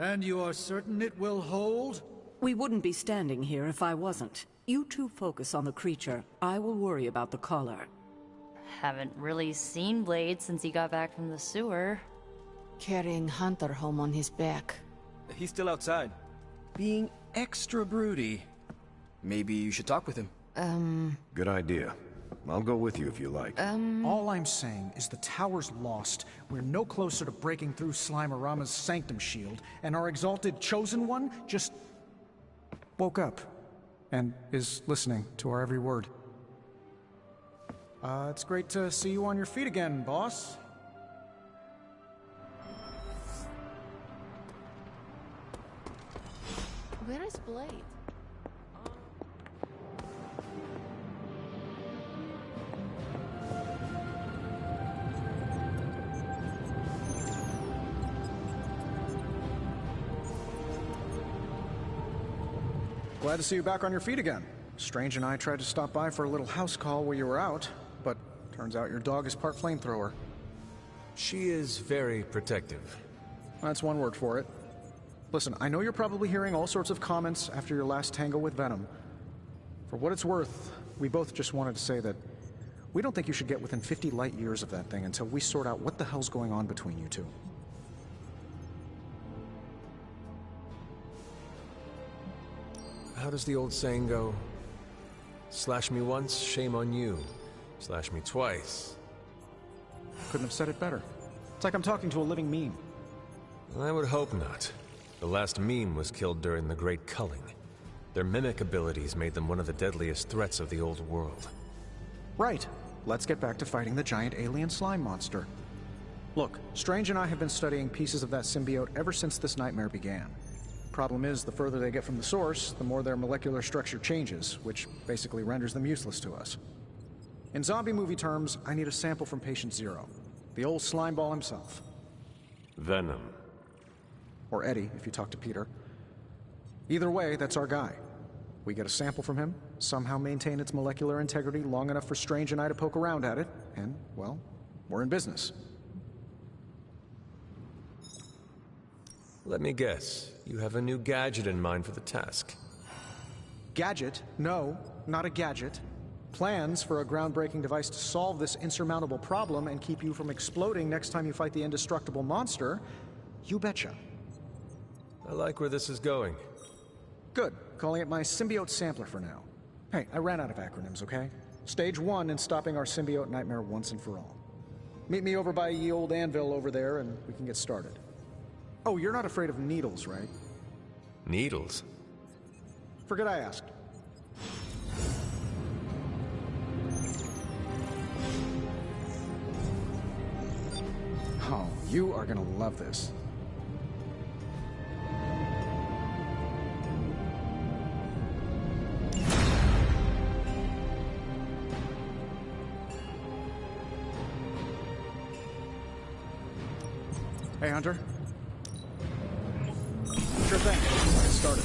And you are certain it will hold? We wouldn't be standing here if I wasn't. You two focus on the creature. I will worry about the collar. Haven't really seen Blade since he got back from the sewer. Carrying Hunter home on his back. He's still outside. Being extra broody. Maybe you should talk with him. Good idea. I'll go with you if you like. All I'm saying is the tower's lost. We're no closer to breaking through Slimerama's Sanctum Shield, and our exalted Chosen One just woke up and is listening to our every word. It's great to see you on your feet again, boss. Where is Blade? Glad to see you back on your feet again. Strange and I tried to stop by for a little house call while you were out, but turns out your dog is part flamethrower. She is very protective. That's one word for it. Listen, I know you're probably hearing all sorts of comments after your last tangle with Venom. For what it's worth, we both just wanted to say that we don't think you should get within 50 light years of that thing until we sort out what the hell's going on between you two. How does the old saying go? Slash me once, shame on you. Slash me twice. Couldn't have said it better. It's like I'm talking to a living meme. I would hope not. The last meme was killed during the Great Culling. Their mimic abilities made them one of the deadliest threats of the old world. Right. Let's get back to fighting the giant alien slime monster. Look, Strange and I have been studying pieces of that symbiote ever since this nightmare began. Problem is, the further they get from the source, the more their molecular structure changes, which basically renders them useless to us. In zombie movie terms, I need a sample from Patient Zero. The old slime ball himself. Venom. Or Eddie, if you talk to Peter. Either way, that's our guy. We get a sample from him, somehow maintain its molecular integrity long enough for Strange and I to poke around at it, and, well, we're in business. Let me guess. You have a new gadget in mind for the task. Gadget? No, not a gadget. Plans for a groundbreaking device to solve this insurmountable problem and keep you from exploding next time you fight the indestructible monster? You betcha. I like where this is going. Good. Calling it my symbiote sampler for now. Hey, I ran out of acronyms, okay? Stage 1 in stopping our symbiote nightmare once and for all. Meet me over by ye old anvil over there and we can get started. Oh, you're not afraid of needles, right? Needles? Forget I asked. Oh, you are gonna love this. Hey, Hunter. Sure thing. Let's get started.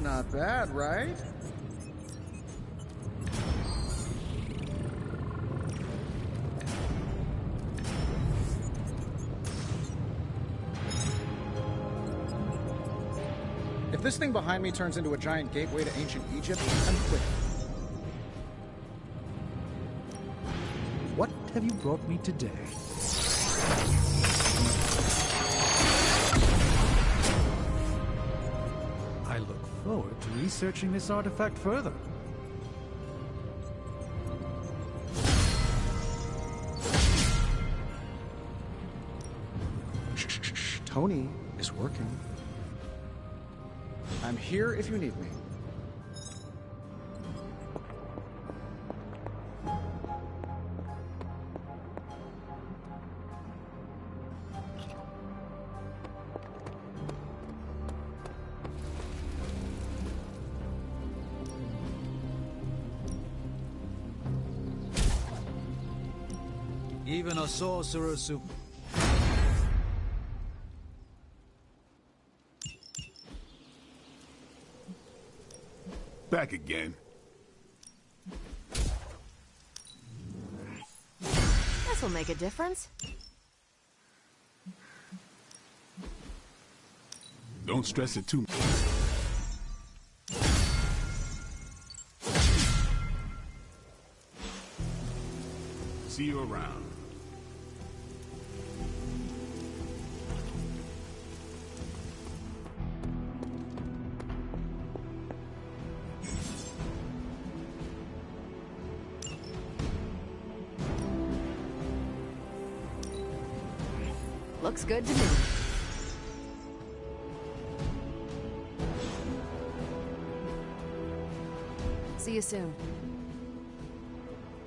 Not bad, right? If this thing behind me turns into a giant gateway to ancient Egypt, I'm quitting. What have you brought me today? I look forward to researching this artifact further. Shh. Tony is working. I'm here if you need me. Even a sorcerer soup. Back again. As This'll make a difference. Don't stress it too much. See you around. Looks good to me. See you soon.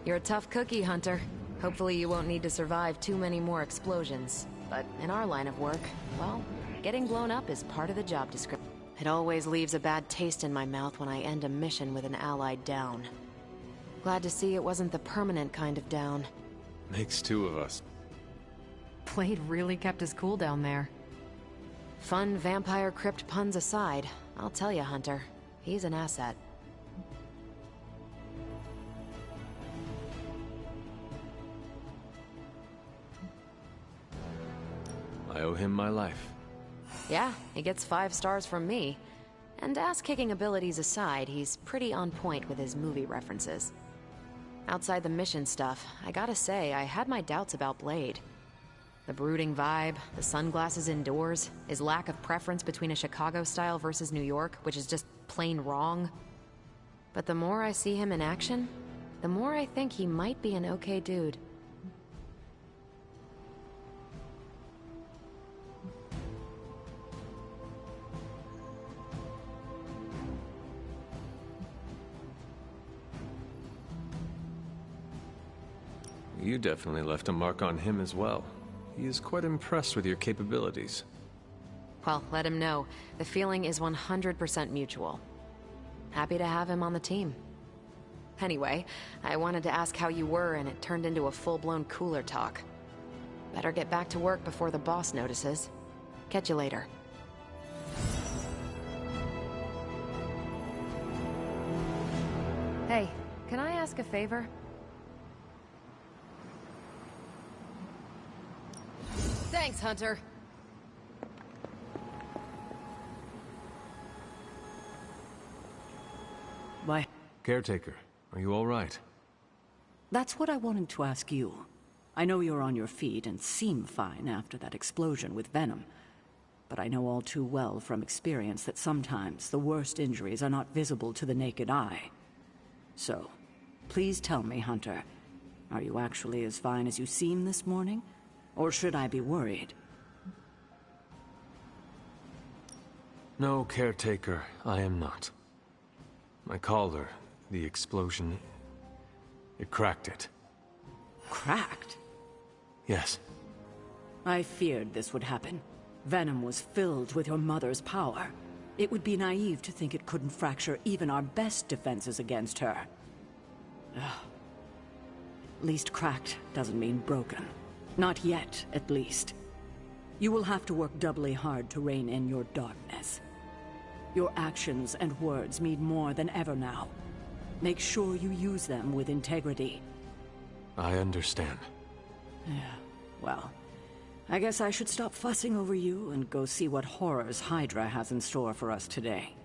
You're a tough cookie, Hunter. Hopefully you won't need to survive too many more explosions. But in our line of work, well, getting blown up is part of the job description. It always leaves a bad taste in my mouth when I end a mission with an ally down. Glad to see it wasn't the permanent kind of down. Makes two of us. Blade really kept his cool down there. Fun vampire crypt puns aside, I'll tell you, Hunter, he's an asset. I owe him my life. Yeah, he gets 5 stars from me. And ass-kicking abilities aside, he's pretty on point with his movie references. Outside the mission stuff, I gotta say, I had my doubts about Blade. The brooding vibe, the sunglasses indoors, his lack of preference between a Chicago style versus New York, which is just plain wrong. But the more I see him in action, the more I think he might be an okay dude. You definitely left a mark on him as well. He is quite impressed with your capabilities. Well, let him know. The feeling is 100% mutual. Happy to have him on the team. Anyway, I wanted to ask how you were, and it turned into a full-blown cooler talk. Better get back to work before the boss notices. Catch you later. Hey, can I ask a favor? Thanks, Hunter. Why? Caretaker, are you all right? That's what I wanted to ask you. I know you're on your feet and seem fine after that explosion with Venom. But I know all too well from experience that sometimes the worst injuries are not visible to the naked eye. So, please tell me, Hunter, are you actually as fine as you seem this morning? Or should I be worried? No, Caretaker, I am not. My collar, the explosion, it cracked it. Cracked? Yes. I feared this would happen. Venom was filled with your mother's power. It would be naive to think it couldn't fracture even our best defenses against her. Ugh. At least cracked doesn't mean broken. Not yet, at least. You will have to work doubly hard to rein in your darkness. Your actions and words mean more than ever now. Make sure you use them with integrity. I understand. Yeah, well, I guess I should stop fussing over you and go see what horrors Hydra has in store for us today.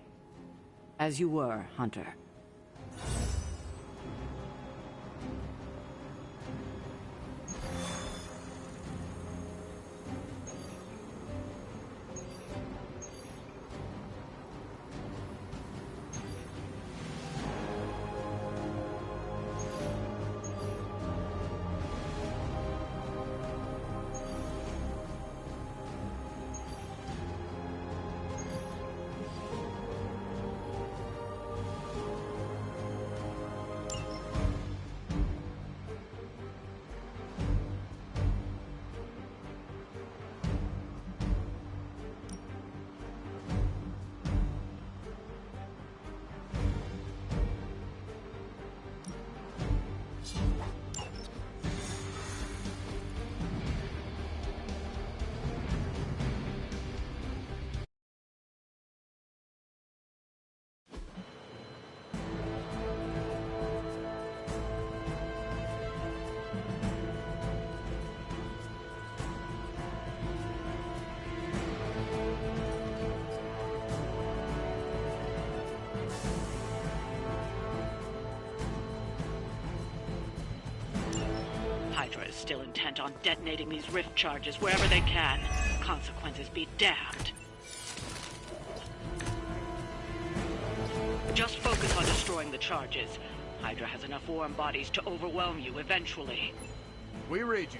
As you were, Hunter. Hydra is still intent on detonating these rift charges wherever they can. Consequences be damned. Just focus on destroying the charges. Hydra has enough warm bodies to overwhelm you eventually. We read you.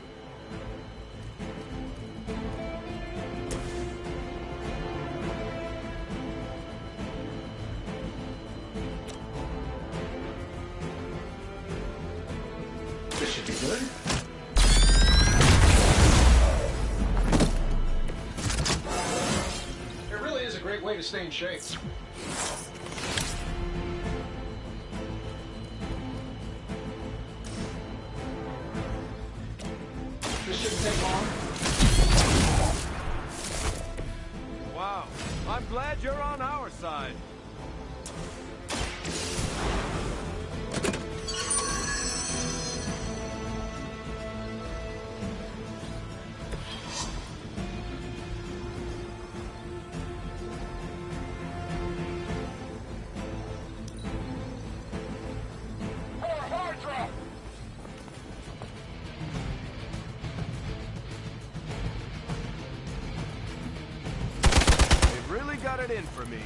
This should be good. It really is a great way to stay in shape. This shouldn't take long. Wow. I'm glad you're on our side. Got it in for me.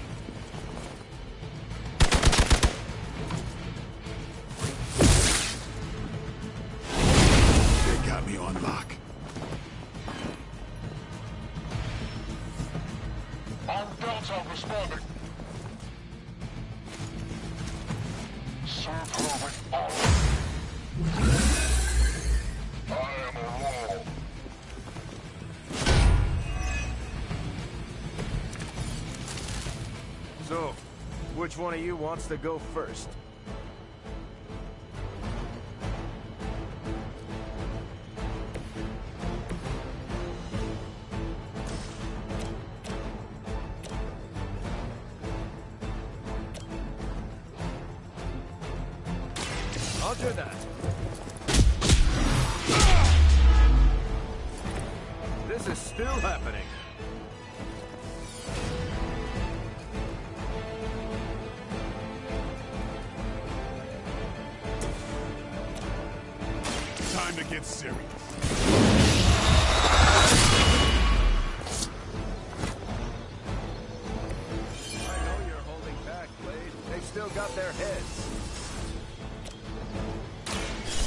They got me on lock. On Delta responding. Serve her with honor. I am a wall. So, which one of you wants to go first? I'll do that. This is still happening. Time to get serious. I know you're holding back, Blade. They've still got their heads.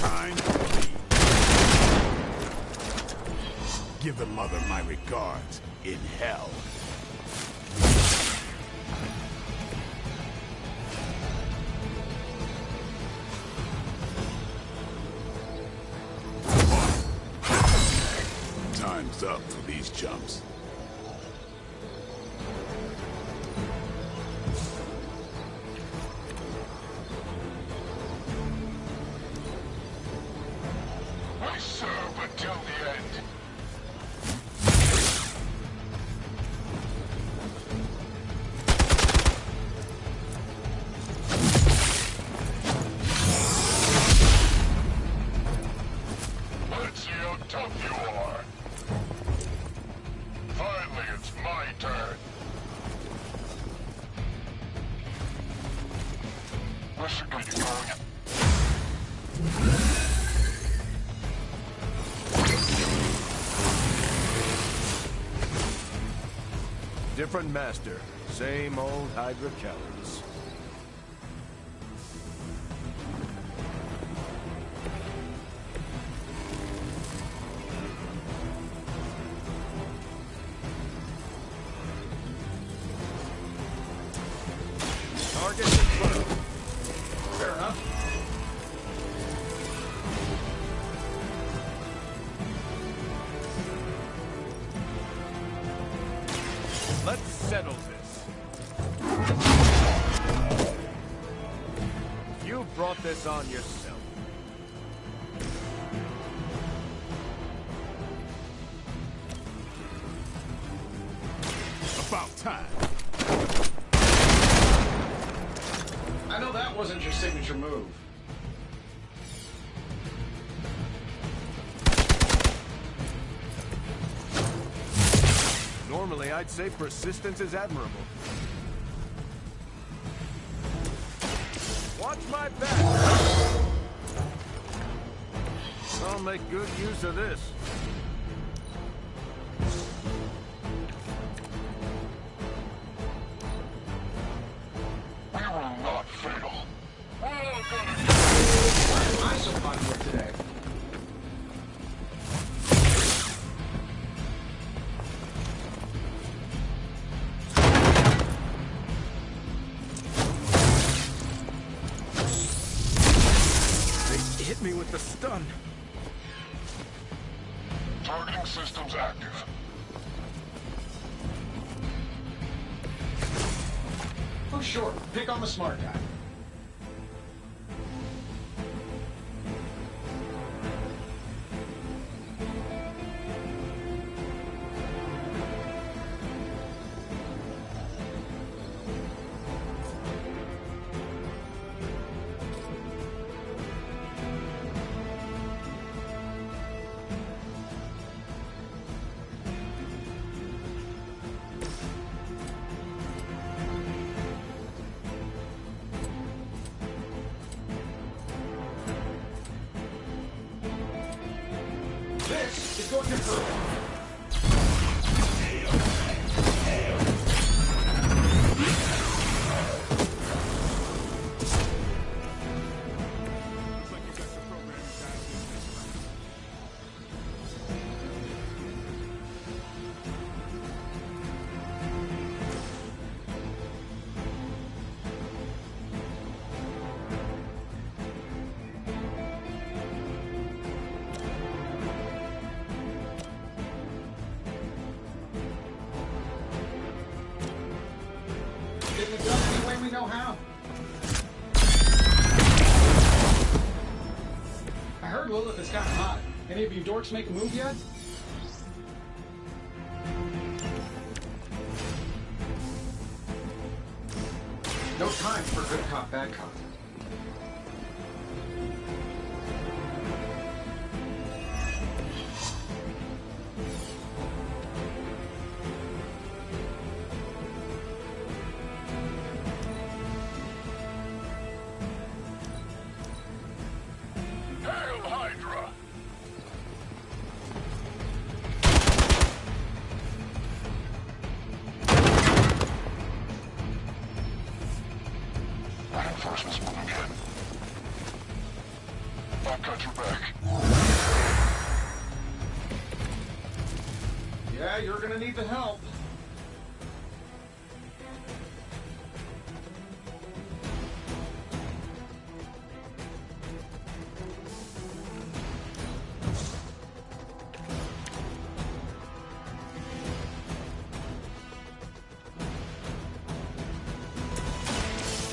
Time to leave. Give the mother my regards in hell. Time's up for these chumps. We serve until the end. Let's see how tough you are. Finally, it's my turn. Listen, are you going? Different master, same old Hydra cowards. Target confirmed. Fair enough. Let's settle this. You brought this on yourself. About time. I know that wasn't your signature move. Normally, I'd say persistence is admirable. Watch my back! I'll make good use of this. We will not fail. We're all gonna... Why am I so popular today? They hit me with the stun. Targeting systems active. Oh, sure. Pick on the smart guy. This is going to hurt. Getting it done any way we know how. I heard Lilith is kind of hot. Any of you dorks make a move yet? No time for good cop, bad cop. Hail Hydra! Reinforcements moving in. I've got your back. Yeah, you're gonna need the help.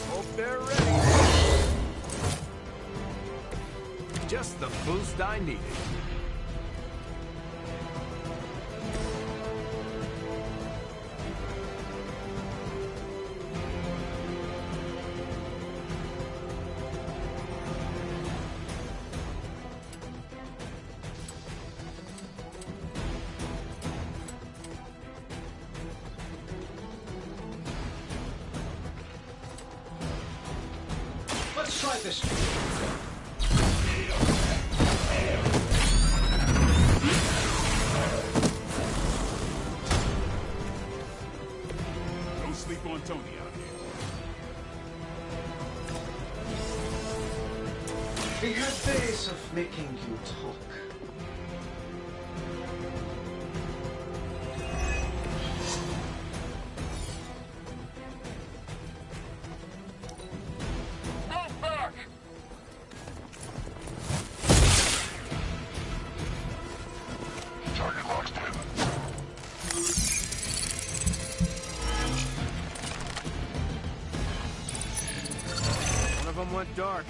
Hope they're ready. Just the boost I needed. Let's try this. Don't sleep on Tony out here. He has ways of making you talk. Move back! Target locked in. One of them went dark.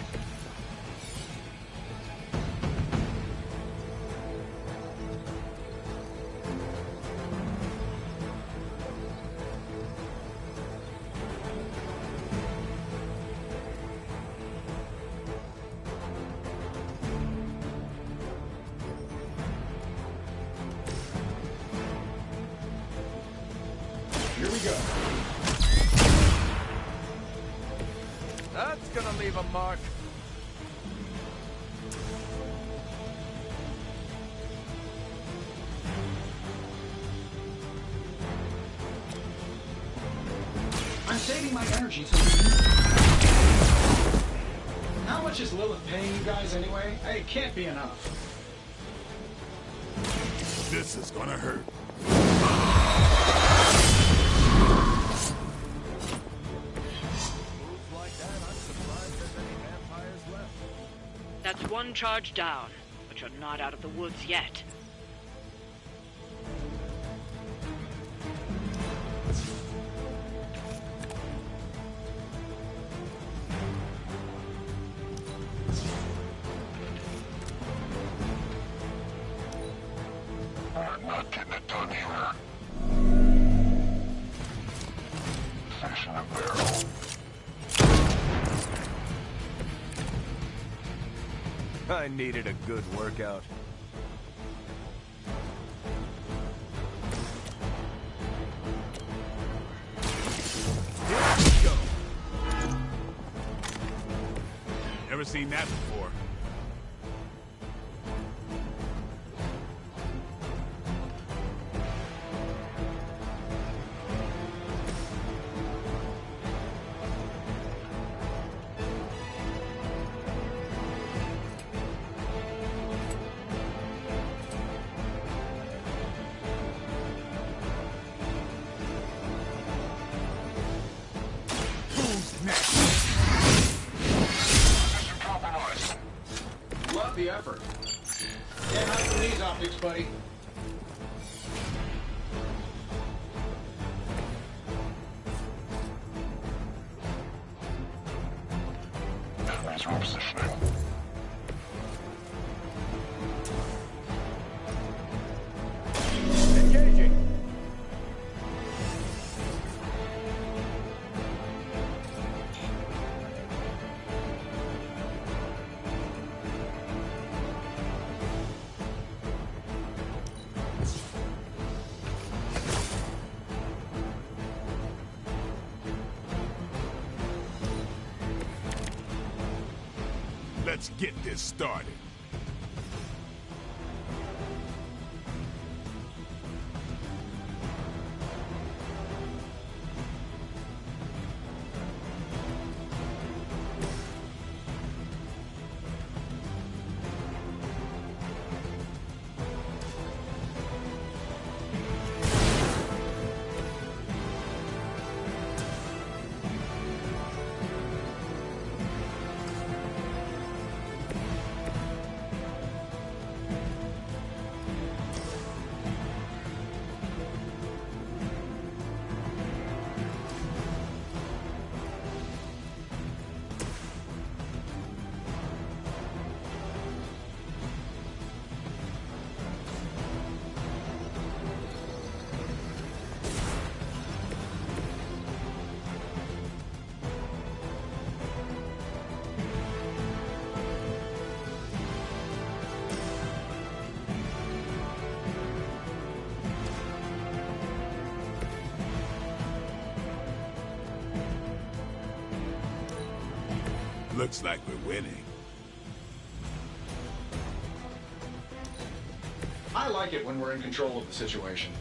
Here we go. That's gonna leave a mark. saving my energy to... How much is Lilith paying you guys anyway? Hey, it can't be enough. This is gonna hurt. That's one charge down, but you're not out of the woods yet. I'm not getting it done here. Fish in a barrel. I needed a good workout. Here we go. Never seen that before. Love the effort. Can't hide from these optics, buddy. Enemies repositioning. Engaging. Let's get this started. Looks like we're winning. I like it when we're in control of the situation.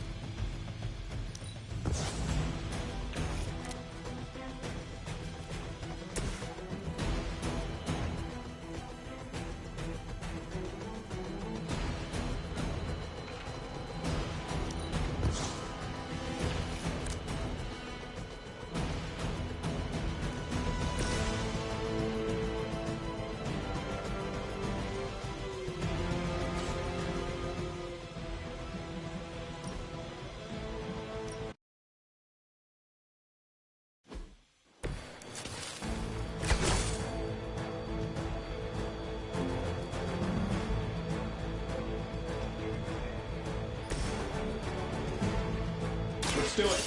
Let's do it.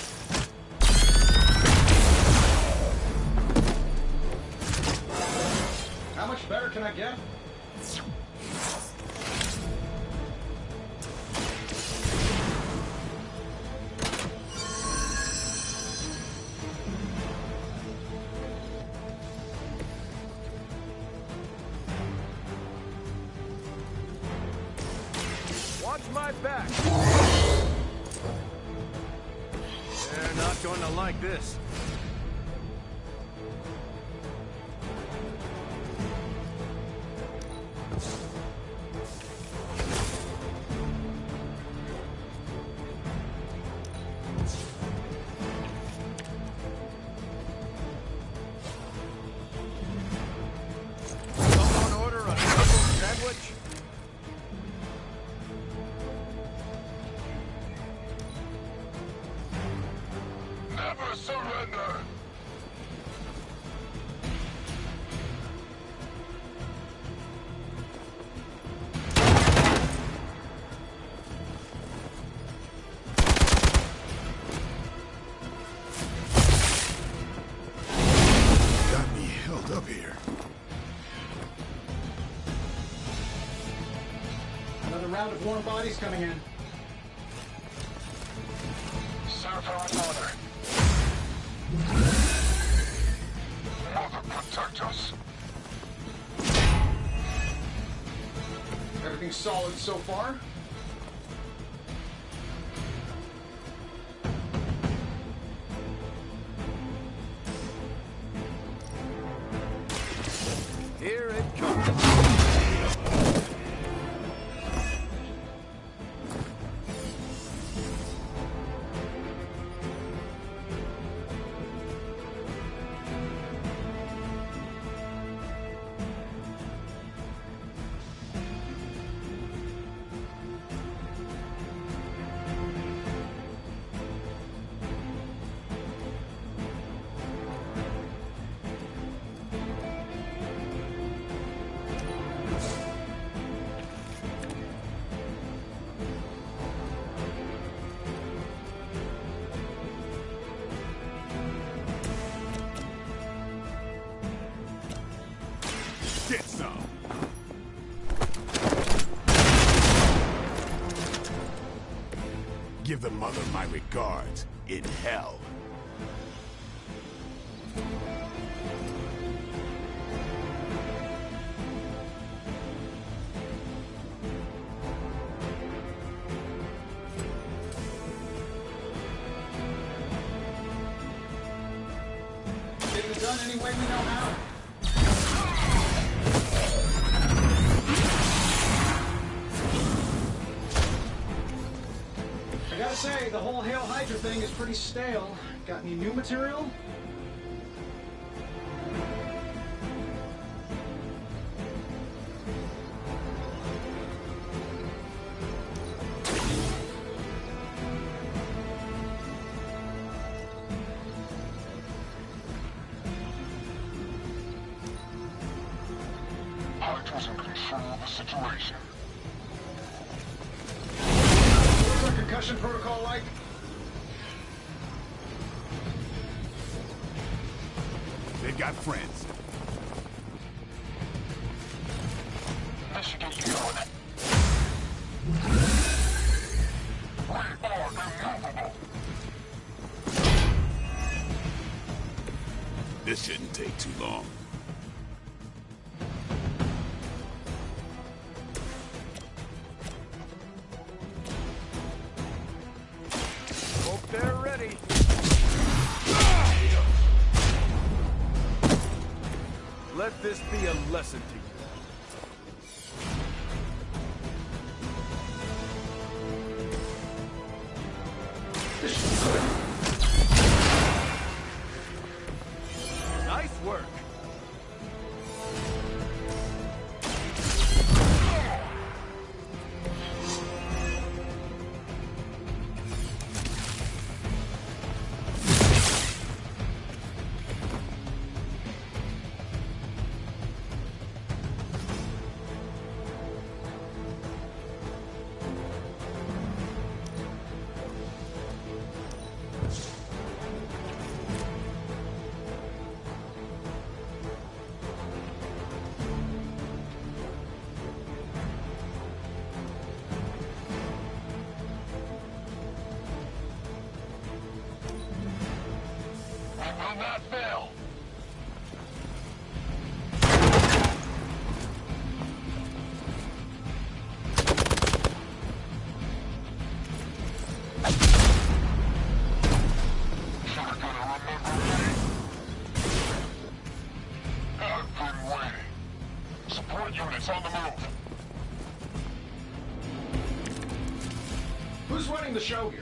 How much better can I get? Watch my back. They're not going to like this. Never surrender! Got me held up here. Another round of warm bodies coming in. Sir for another. Mother protect us. Everything's solid so far. Here it comes. Get some. Give the mother my regards in hell. Getting it done any way we know how. I gotta say, the whole Hail Hydra thing is pretty stale. Got any new material? Hydra's in control of the situation. What's our concussion protocol like? They've got friends. This should get you going. We are immovable. This shouldn't take too long. Hope they're ready. Let this be a lesson to you. Nice work. Will not fail. You're gonna remember me. I've been waiting. Support units on the move. Who's running the show here?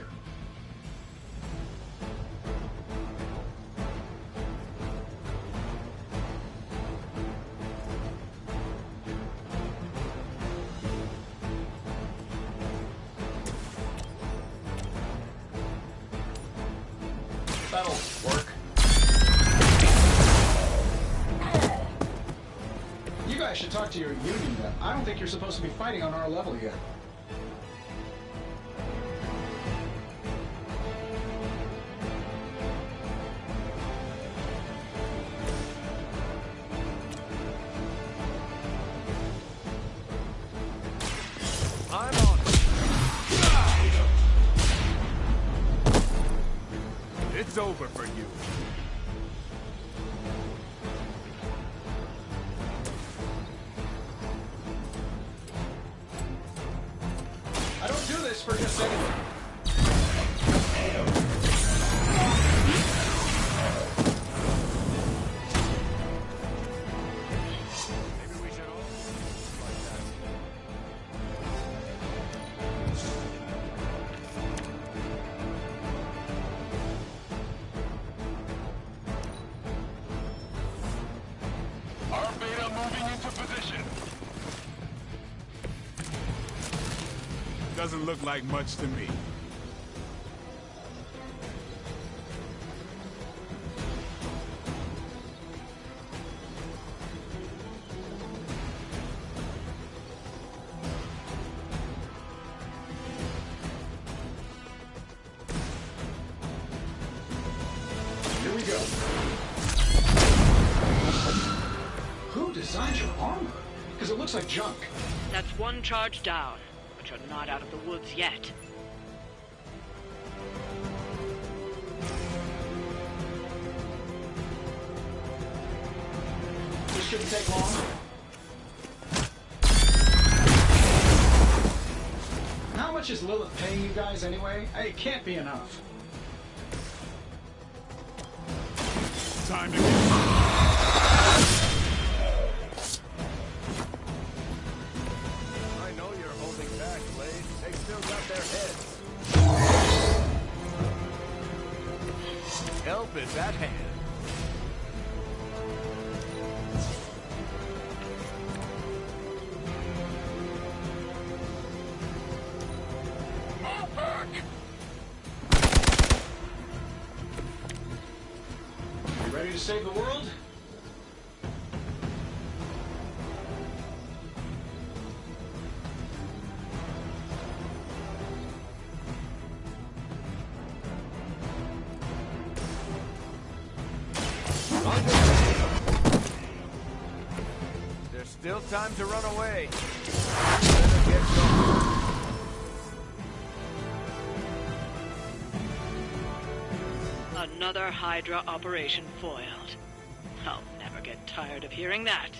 That'll work. You guys should talk to your union then. I don't think you're supposed to be fighting on our level yet. I'm on it. It's over for you. I don't do this for just anything. Maybe we should all like that. Our beta moving into position. Doesn't look like much to me. Here we go. Who designed your armor? Because it looks like junk. That's one charge down, but you're not out of the woods yet. This shouldn't take long. How much is Lilith paying you guys anyway? It can't be enough. Time to get... I know you're holding back, Blade. They still got their heads. Help is at hand. Move back! You ready to save the world? There's still time to run away. Better get going. Another Hydra operation foiled. I'll never get tired of hearing that.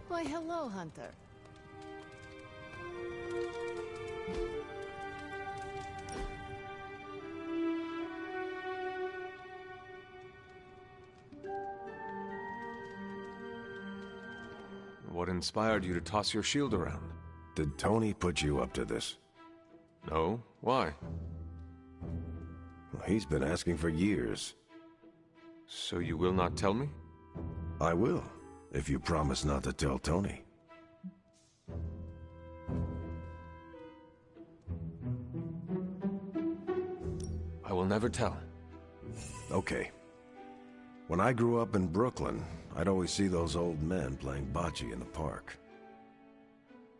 Why, hello, Hunter. What inspired you to toss your shield around? Did Tony put you up to this? No? Why? Well, he's been asking for years. So you will not tell me? I will, if you promise not to tell Tony. I will never tell. Okay. When I grew up in Brooklyn, I'd always see those old men playing bocce in the park.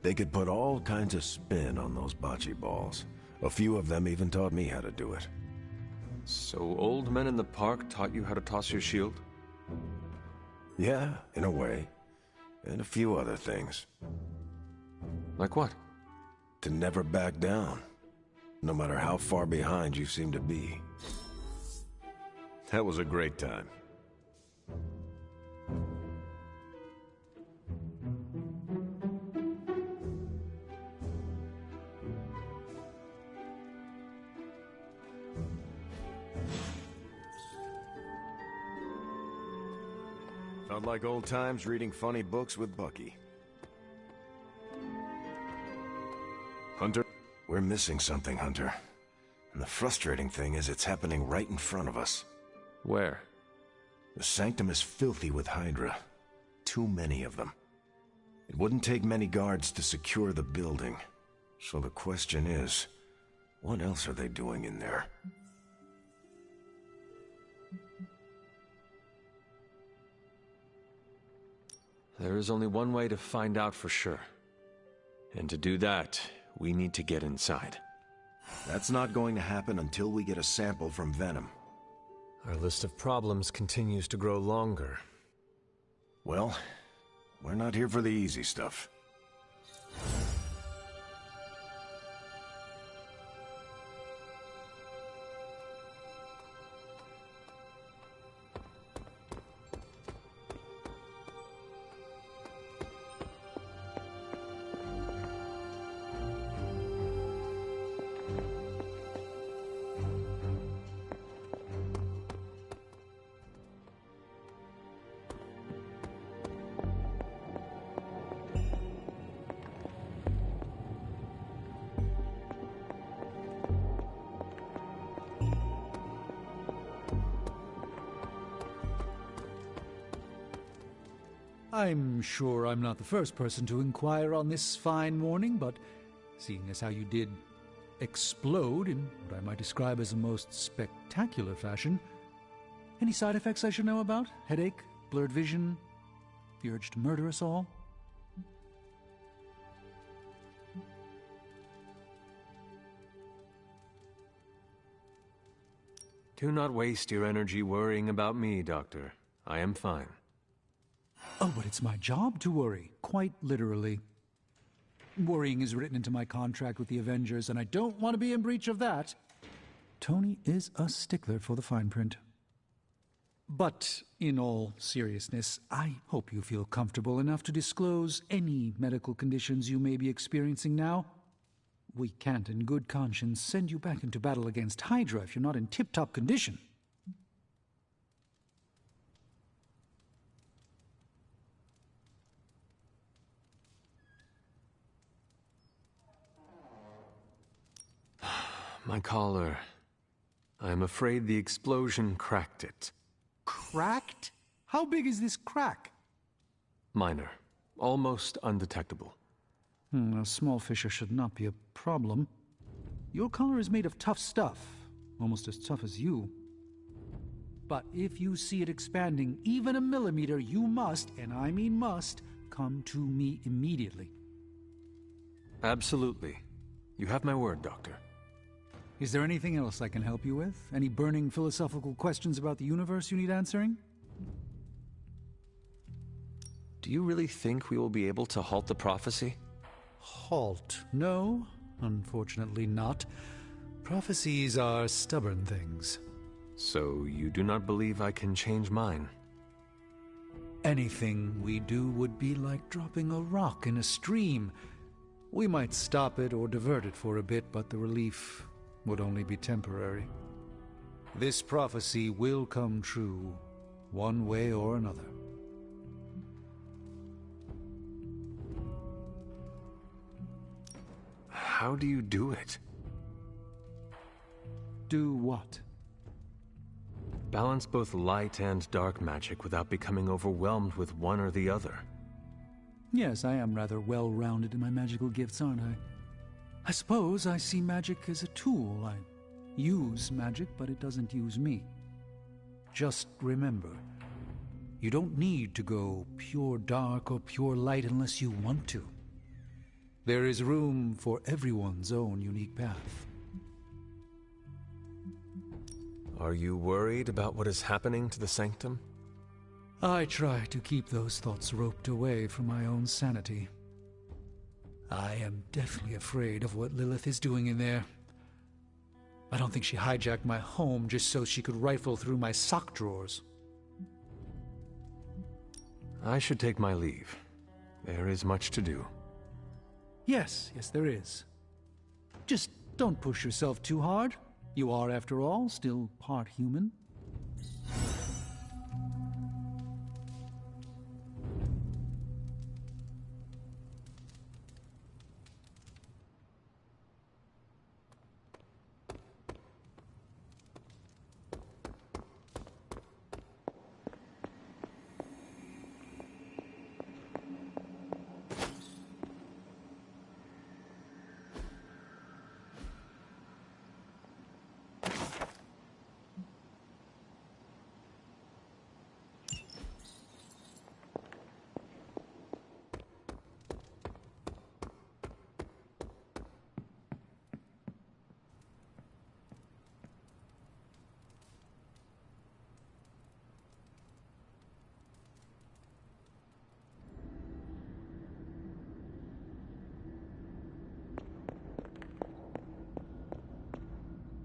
They could put all kinds of spin on those bocce balls. A few of them even taught me how to do it. So old men in the park taught you how to toss your shield? Yeah, in a way. And a few other things. Like what? To never back down. No matter how far behind you seem to be. That was a great time. Felt like old times reading funny books with Bucky. Hunter? We're missing something, Hunter. And the frustrating thing is it's happening right in front of us. Where? The Sanctum is filthy with Hydra. Too many of them. It wouldn't take many guards to secure the building. So the question is, what else are they doing in there? There is only one way to find out for sure. And to do that, we need to get inside. That's not going to happen until we get a sample from Venom. Our list of problems continues to grow longer. Well, we're not here for the easy stuff. I'm sure I'm not the first person to inquire on this fine morning, but seeing as how you did explode in what I might describe as a most spectacular fashion, any side effects I should know about? Headache? Blurred vision? The urge to murder us all? Do not waste your energy worrying about me, Doctor. I am fine. Oh, but it's my job to worry, quite literally. Worrying is written into my contract with the Avengers, and I don't want to be in breach of that. Tony is a stickler for the fine print. But, in all seriousness, I hope you feel comfortable enough to disclose any medical conditions you may be experiencing now. We can't, in good conscience, send you back into battle against Hydra if you're not in tip-top condition. My collar. I am afraid the explosion cracked it. Cracked? How big is this crack? Minor. Almost undetectable. A small fissure should not be a problem. Your collar is made of tough stuff. Almost as tough as you. But if you see it expanding even a millimeter, you must, and I mean must, come to me immediately. Absolutely. You have my word, Doctor. Is there anything else I can help you with? Any burning philosophical questions about the universe you need answering? Do you really think we will be able to halt the prophecy? Halt? No, unfortunately not. Prophecies are stubborn things. So you do not believe I can change mine? Anything we do would be like dropping a rock in a stream. We might stop it or divert it for a bit, but the relief would only be temporary. This prophecy will come true, one way or another. How do you do it? Do what? Balance both light and dark magic without becoming overwhelmed with one or the other. Yes, I am rather well-rounded in my magical gifts, aren't I? I suppose I see magic as a tool. I use magic, but it doesn't use me. Just remember, you don't need to go pure dark or pure light unless you want to. There is room for everyone's own unique path. Are you worried about what is happening to the Sanctum? I try to keep those thoughts roped away from my own sanity. I am deathly afraid of what Lilith is doing in there. I don't think she hijacked my home just so she could rifle through my sock drawers. I should take my leave. There is much to do. Yes, there is. Just don't push yourself too hard. You are, after all, still part human.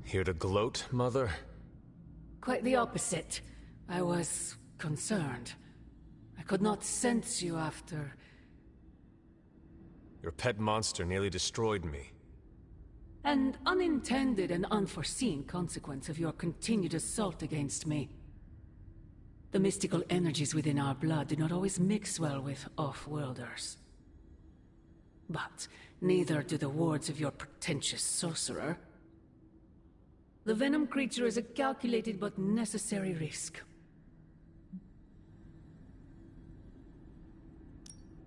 Here to gloat, Mother? Quite the opposite. I was concerned. I could not sense you after... Your pet monster nearly destroyed me. An unintended and unforeseen consequence of your continued assault against me. The mystical energies within our blood do not always mix well with off-worlders. But neither do the wards of your pretentious sorcerer. The venom creature is a calculated but necessary risk.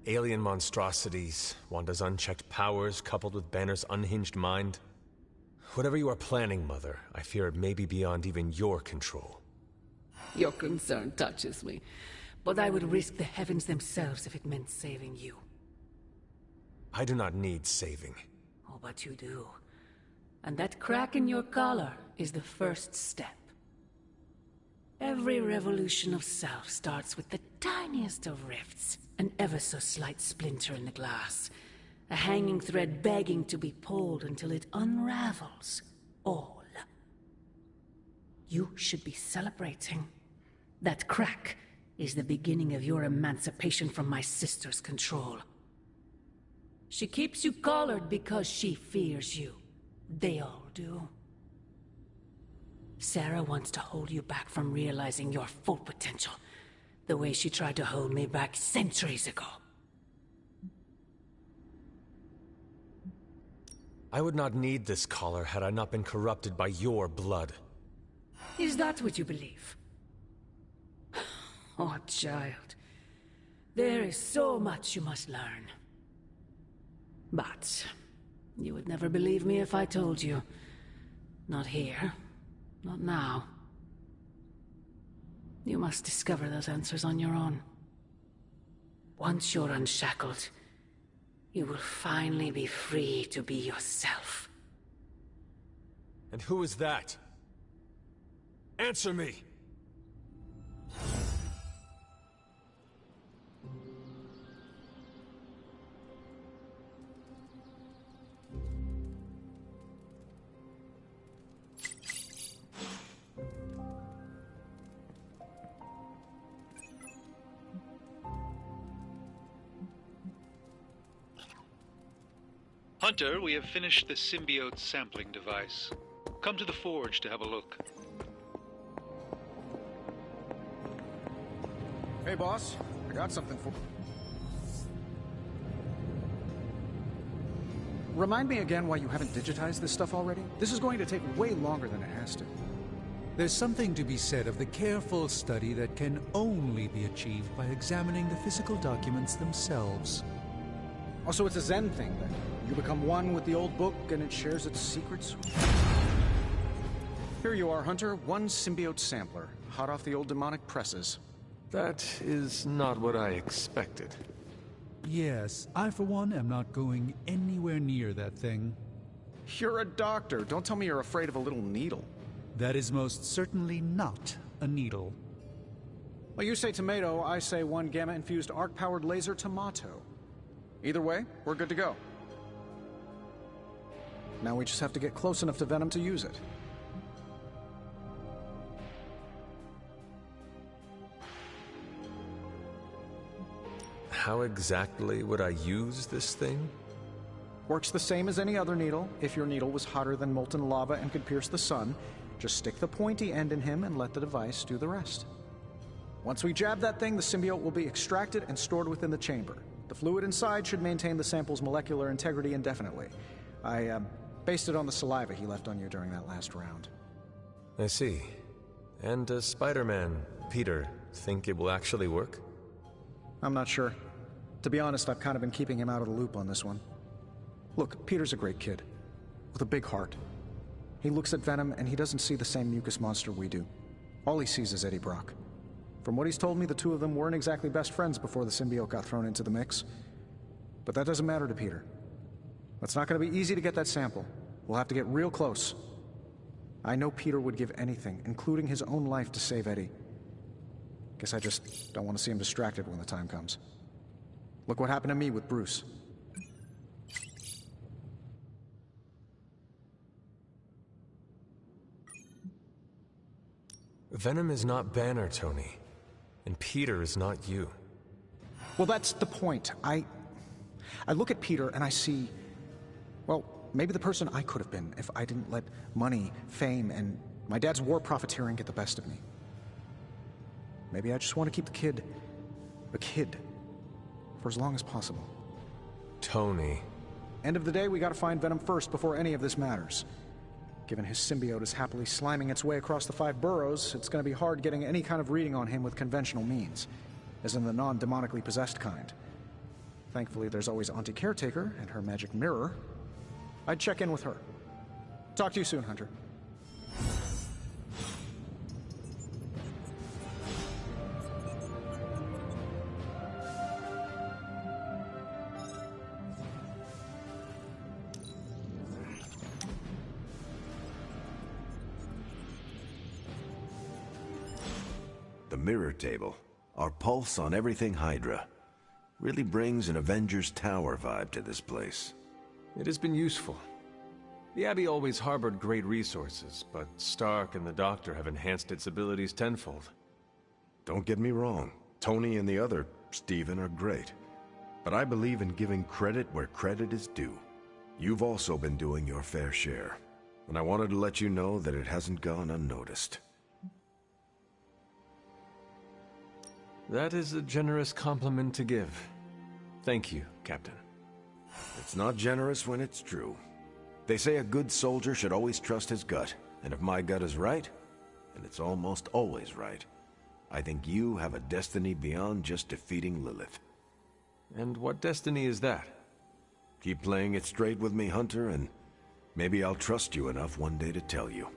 Alien monstrosities, Wanda's unchecked powers coupled with Banner's unhinged mind. Whatever you are planning, Mother, I fear it may be beyond even your control. Your concern touches me, but I would risk the heavens themselves if it meant saving you. I do not need saving. Oh, but you do. And that crack in your collar is the first step. Every revolution of self starts with the tiniest of rifts, an ever so slight splinter in the glass, a hanging thread begging to be pulled until it unravels all. You should be celebrating. That crack is the beginning of your emancipation from my sister's control. She keeps you collared because she fears you. They all do. Sarah wants to hold you back from realizing your full potential, the way she tried to hold me back centuries ago. I would not need this collar had I not been corrupted by your blood. Is that what you believe? Oh, child. There is so much you must learn. But you would never believe me if I told you. Not here. Not now. You must discover those answers on your own. Once you're unshackled, you will finally be free to be yourself. And who is that? Answer me! Hunter, we have finished the symbiote sampling device. Come to the forge to have a look. Hey, boss. I got something for... Remind me again why you haven't digitized this stuff already? This is going to take way longer than it has to. There's something to be said of the careful study that can only be achieved by examining the physical documents themselves. Also, it's a Zen thing, then. You become one with the old book, and it shares its secrets. Here you are, Hunter. One symbiote sampler, hot off the old demonic presses. That is not what I expected. Yes, I for one am not going anywhere near that thing. You're a doctor. Don't tell me you're afraid of a little needle. That is most certainly not a needle. Well, you say tomato, I say one gamma-infused arc-powered laser tomato. Either way, we're good to go. Now we just have to get close enough to Venom to use it. How exactly would I use this thing? Works the same as any other needle. If your needle was hotter than molten lava and could pierce the sun, just stick the pointy end in him and let the device do the rest. Once we jab that thing, the symbiote will be extracted and stored within the chamber. The fluid inside should maintain the sample's molecular integrity indefinitely. I based it on the saliva he left on you during that last round. I see. And does Spider-Man, Peter, think it will actually work? I'm not sure. To be honest, I've kind of been keeping him out of the loop on this one. Look, Peter's a great kid, with a big heart. He looks at Venom and he doesn't see the same mucus monster we do. All he sees is Eddie Brock. From what he's told me, the two of them weren't exactly best friends before the symbiote got thrown into the mix. But that doesn't matter to Peter. It's not going to be easy to get that sample. We'll have to get real close. I know Peter would give anything, including his own life, to save Eddie. Guess I just don't want to see him distracted when the time comes. Look what happened to me with Bruce. Venom is not Banner, Tony. And Peter is not you. Well, that's the point. I look at Peter and I see, well, maybe the person I could have been if I didn't let money, fame, and my dad's war profiteering get the best of me. Maybe I just want to keep the kid a kid for as long as possible. Tony. End of the day, we gotta find Venom first before any of this matters. Given his symbiote is happily sliming its way across the 5 boroughs, it's gonna be hard getting any kind of reading on him with conventional means, as in the non-demonically possessed kind. Thankfully, there's always Auntie Caretaker and her magic mirror. I'd check in with her. Talk to you soon, Hunter. The mirror table, our pulse on everything Hydra, really brings an Avengers Tower vibe to this place. It has been useful. The Abbey always harbored great resources, but Stark and the Doctor have enhanced its abilities tenfold. Don't get me wrong, Tony and the other Stephen are great. But I believe in giving credit where credit is due. You've also been doing your fair share, and I wanted to let you know that it hasn't gone unnoticed. That is a generous compliment to give. Thank you, Captain. It's not generous when it's true. They say a good soldier should always trust his gut, and if my gut is right, and it's almost always right, I think you have a destiny beyond just defeating Lilith. And what destiny is that? Keep playing it straight with me, Hunter, and maybe I'll trust you enough one day to tell you.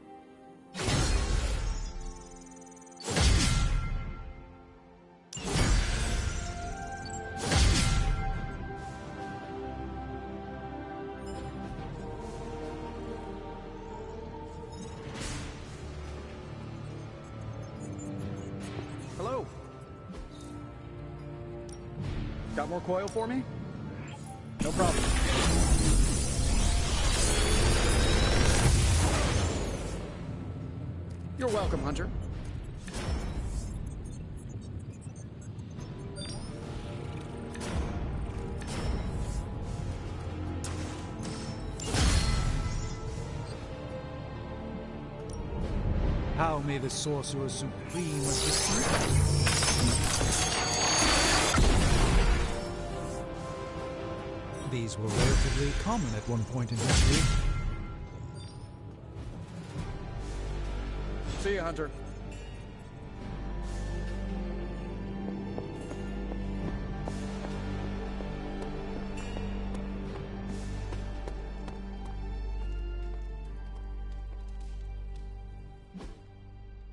Hello. Got more coil for me? No problem. You're welcome, Hunter. How may the Sorcerer Supreme assist you? These were relatively common at one point in history. See you, Hunter.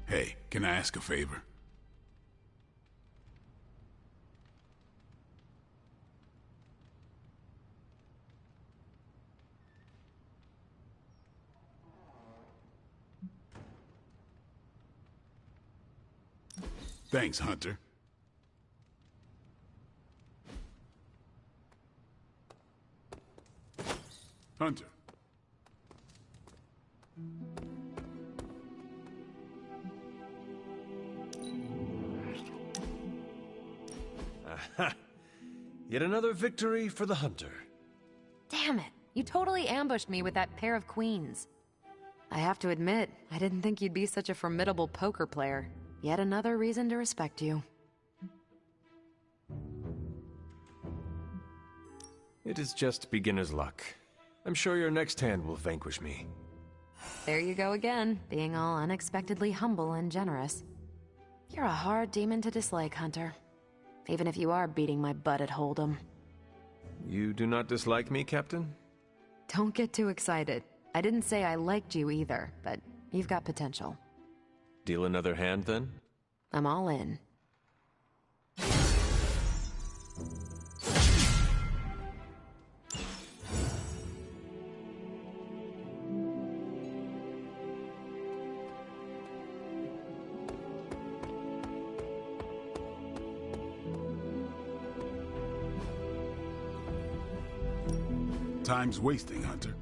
Hey, can I ask a favor? Thanks, Hunter. Hunter. Aha! Yet another victory for the Hunter. Damn it. You totally ambushed me with that pair of queens. I have to admit, I didn't think you'd be such a formidable poker player. Yet another reason to respect you. It is just beginner's luck. I'm sure your next hand will vanquish me. There you go again, being all unexpectedly humble and generous. You're a hard demon to dislike, Hunter. Even if you are beating my butt at Hold'em. You do not dislike me, Captain? Don't get too excited. I didn't say I liked you either, but you've got potential. Deal another hand, then? I'm all in. Time's wasting, Hunter.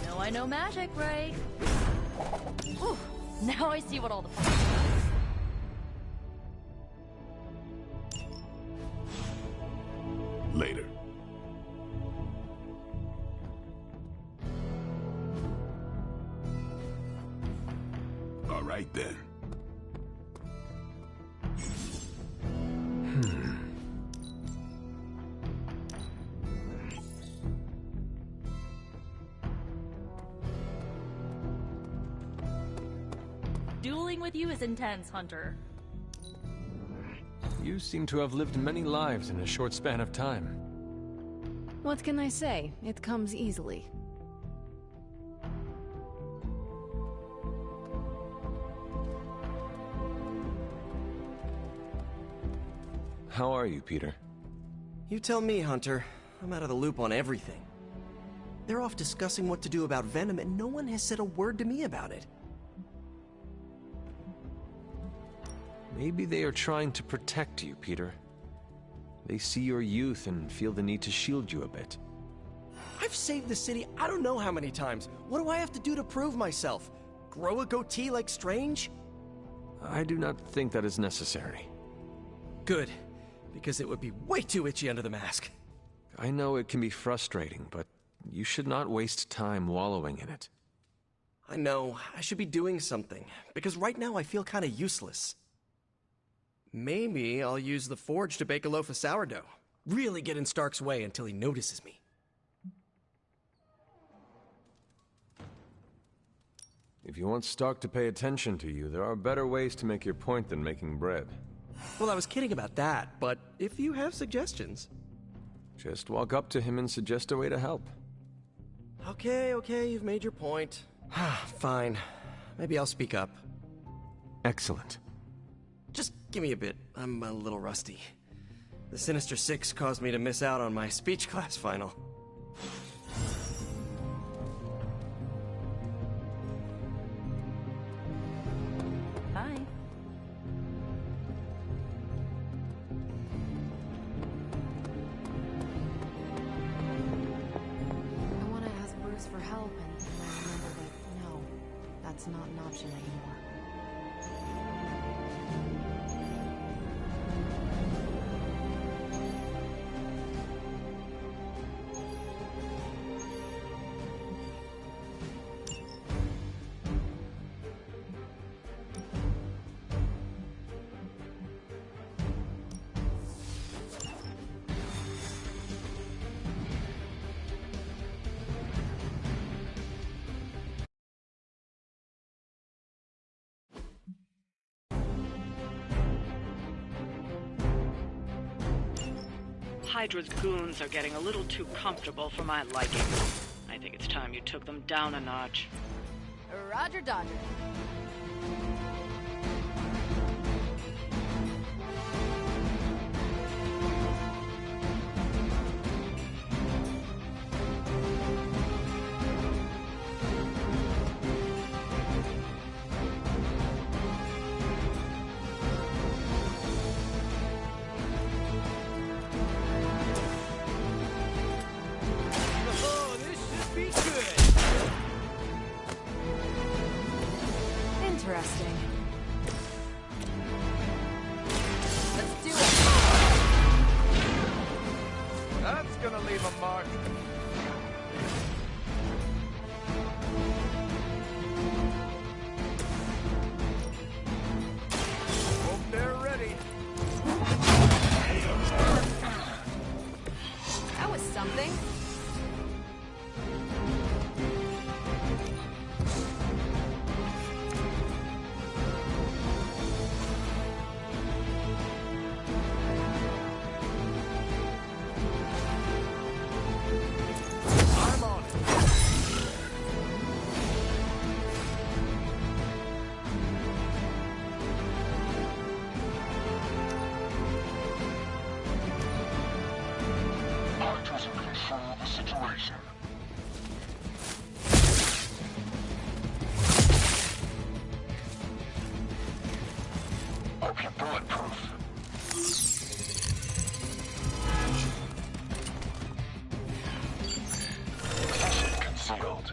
No, I know magic, right? Whew, now I see what all the fun is. Later. All right, then. Dueling with you is intense, Hunter. You seem to have lived many lives in a short span of time. What can I say? It comes easily. How are you, Peter? You tell me, Hunter. I'm out of the loop on everything. They're off discussing what to do about Venom, and no one has said a word to me about it. Maybe they are trying to protect you, Peter. They see your youth and feel the need to shield you a bit. I've saved the city I don't know how many times. What do I have to do to prove myself? Grow a goatee like Strange? I do not think that is necessary. Good, because it would be way too itchy under the mask. I know it can be frustrating, but you should not waste time wallowing in it. I know, I should be doing something, because right now I feel kind of useless. Maybe I'll use the forge to bake a loaf of sourdough. Really get in Stark's way until he notices me. If you want Stark to pay attention to you, there are better ways to make your point than making bread. Well, I was kidding about that, but if you have suggestions... Just walk up to him and suggest a way to help. Okay, you've made your point. Fine. Maybe I'll speak up. Excellent. Just give me a bit. I'm a little rusty. The Sinister Six caused me to miss out on my speech class final. Hi. I want to ask Bruce for help, and then I remember that, no, that's not an option anymore. Hydra's goons are getting a little too comfortable for my liking. I think it's time you took them down a notch. Roger Dodger. Interesting. Let's do it. That's gonna leave a mark. Hope they're ready. That was something. I'm on it. Hunters in control of the situation. Hope you're bulletproof. Position concealed.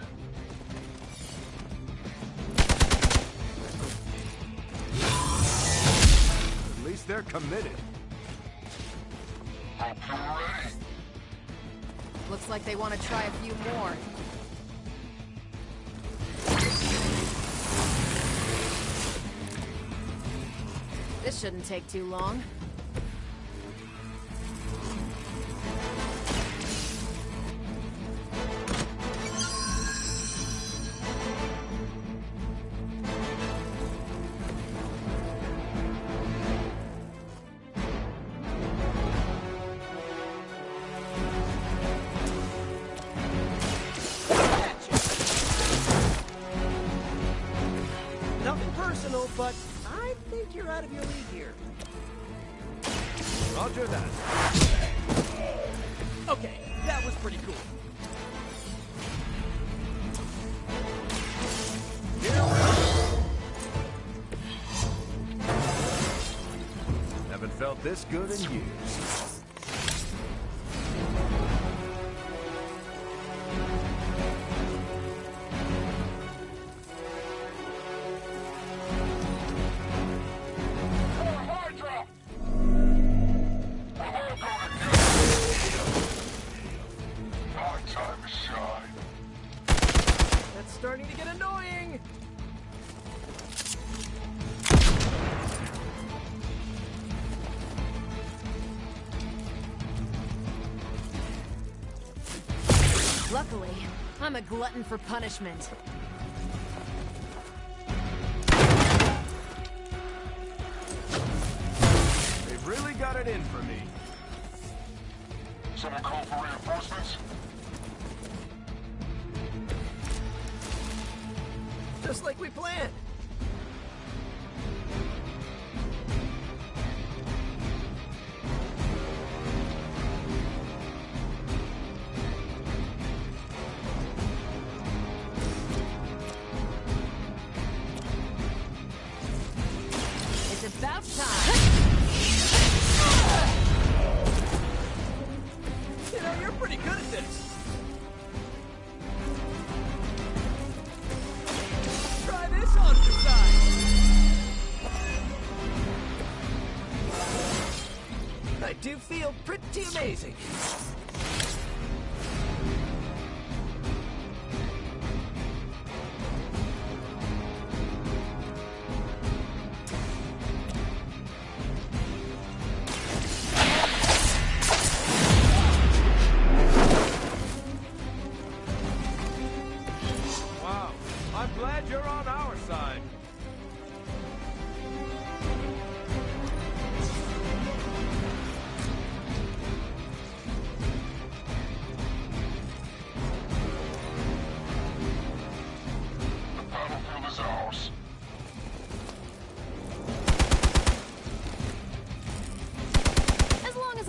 At least they're committed. Hope you're ready. Looks like they want to try a few more. This shouldn't take too long. Nothing personal, but I think you're out of your league here. Roger that. Okay, that was pretty cool. Haven't felt this good in years. Hydra! Our time to shine. That's starting to get annoying. Luckily, I'm a glutton for punishment. They've really got it in for me. Someone call for reinforcements? Just like we planned. It's about time. You know, you're pretty good at this. Try this on for size. I do feel pretty amazing. Wow. I'm glad you're on our side.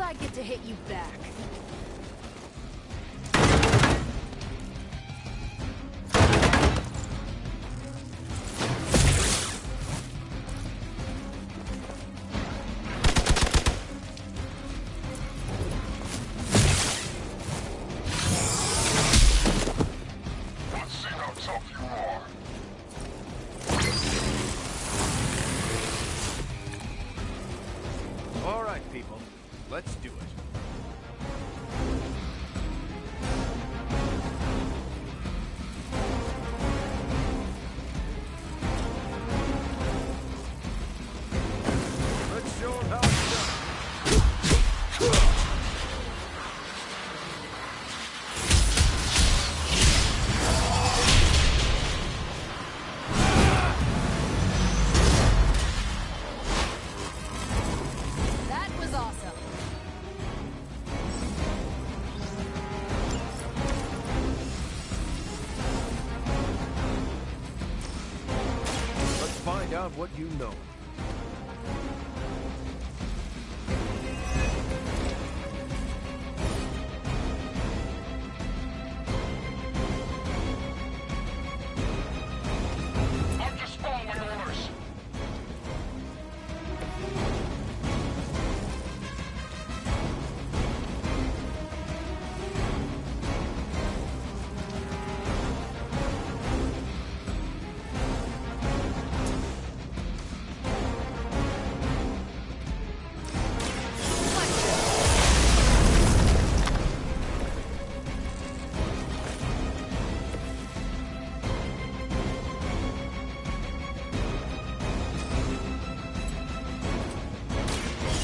I get to hit you back. Let's see how tough you are. All right, people. Let's do it. Let's show 'em how it's done. That was awesome. Let's find out what you know. I'm just following orders.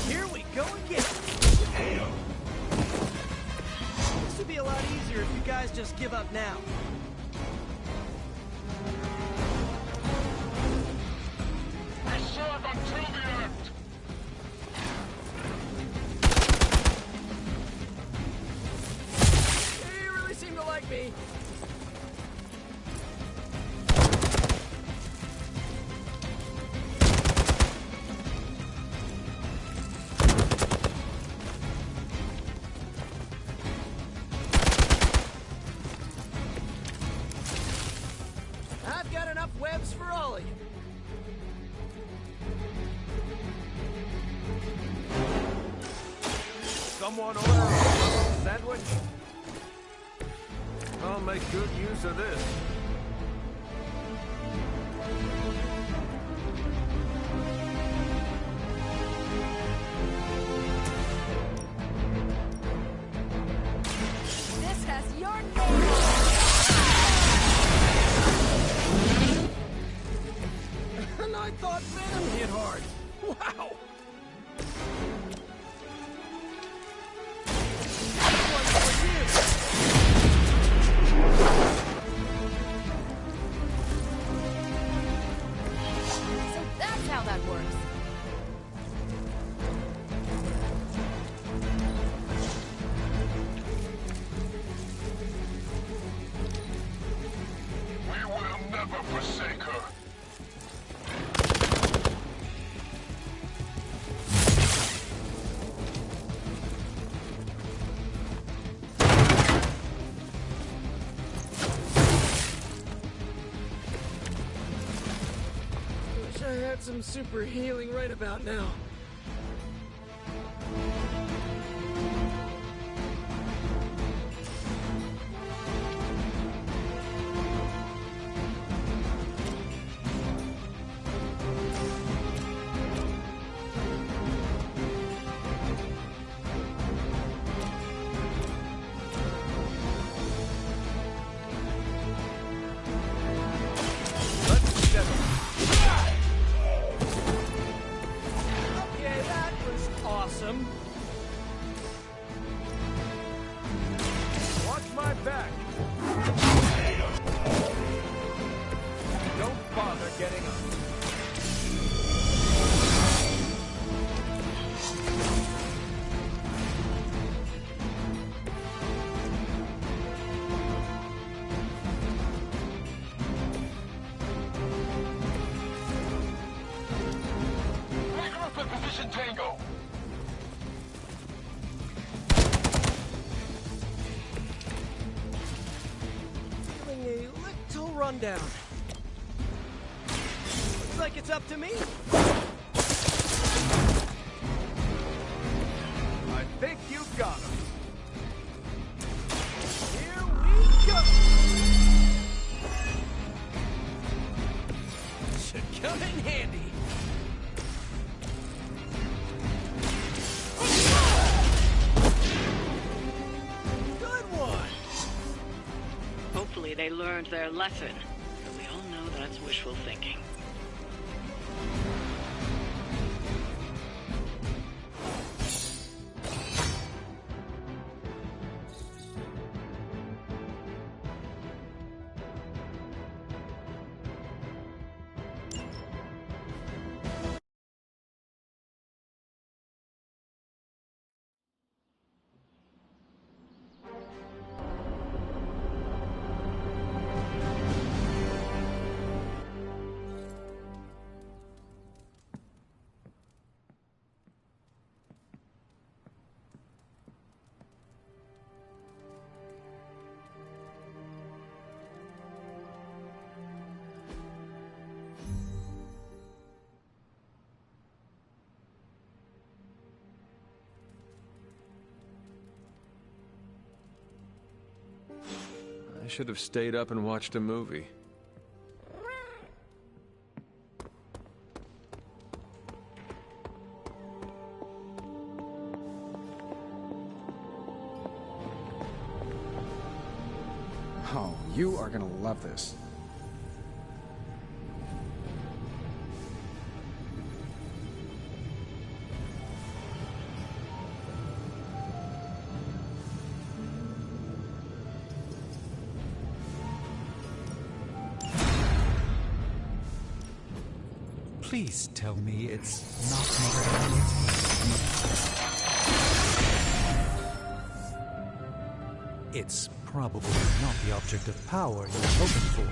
Here we go again. This would be a lot easier if you guys just give up now. We serve until the end. You really seem to like me. I've got enough webs for all of you. Someone order a sandwich? I'll make good use of this. This has your name on it. And I thought Venom hit hard. Wow. One for you. So that's how that works. We will never forsake her. Wish I had some super healing right about now. Let's get 'em. Okay, that was awesome. Watch my back. Don't bother getting up. Regroup at position Tango. down. Looks like it's up to me. I think you got him. Here we go! Should come in handy. Good one! Hopefully they learned their lesson. But we all know that's wishful thinking. I should have stayed up and watched a movie. Oh, you are gonna love this. Please tell me it's not mother. It's probably not the object of power you're hoping for.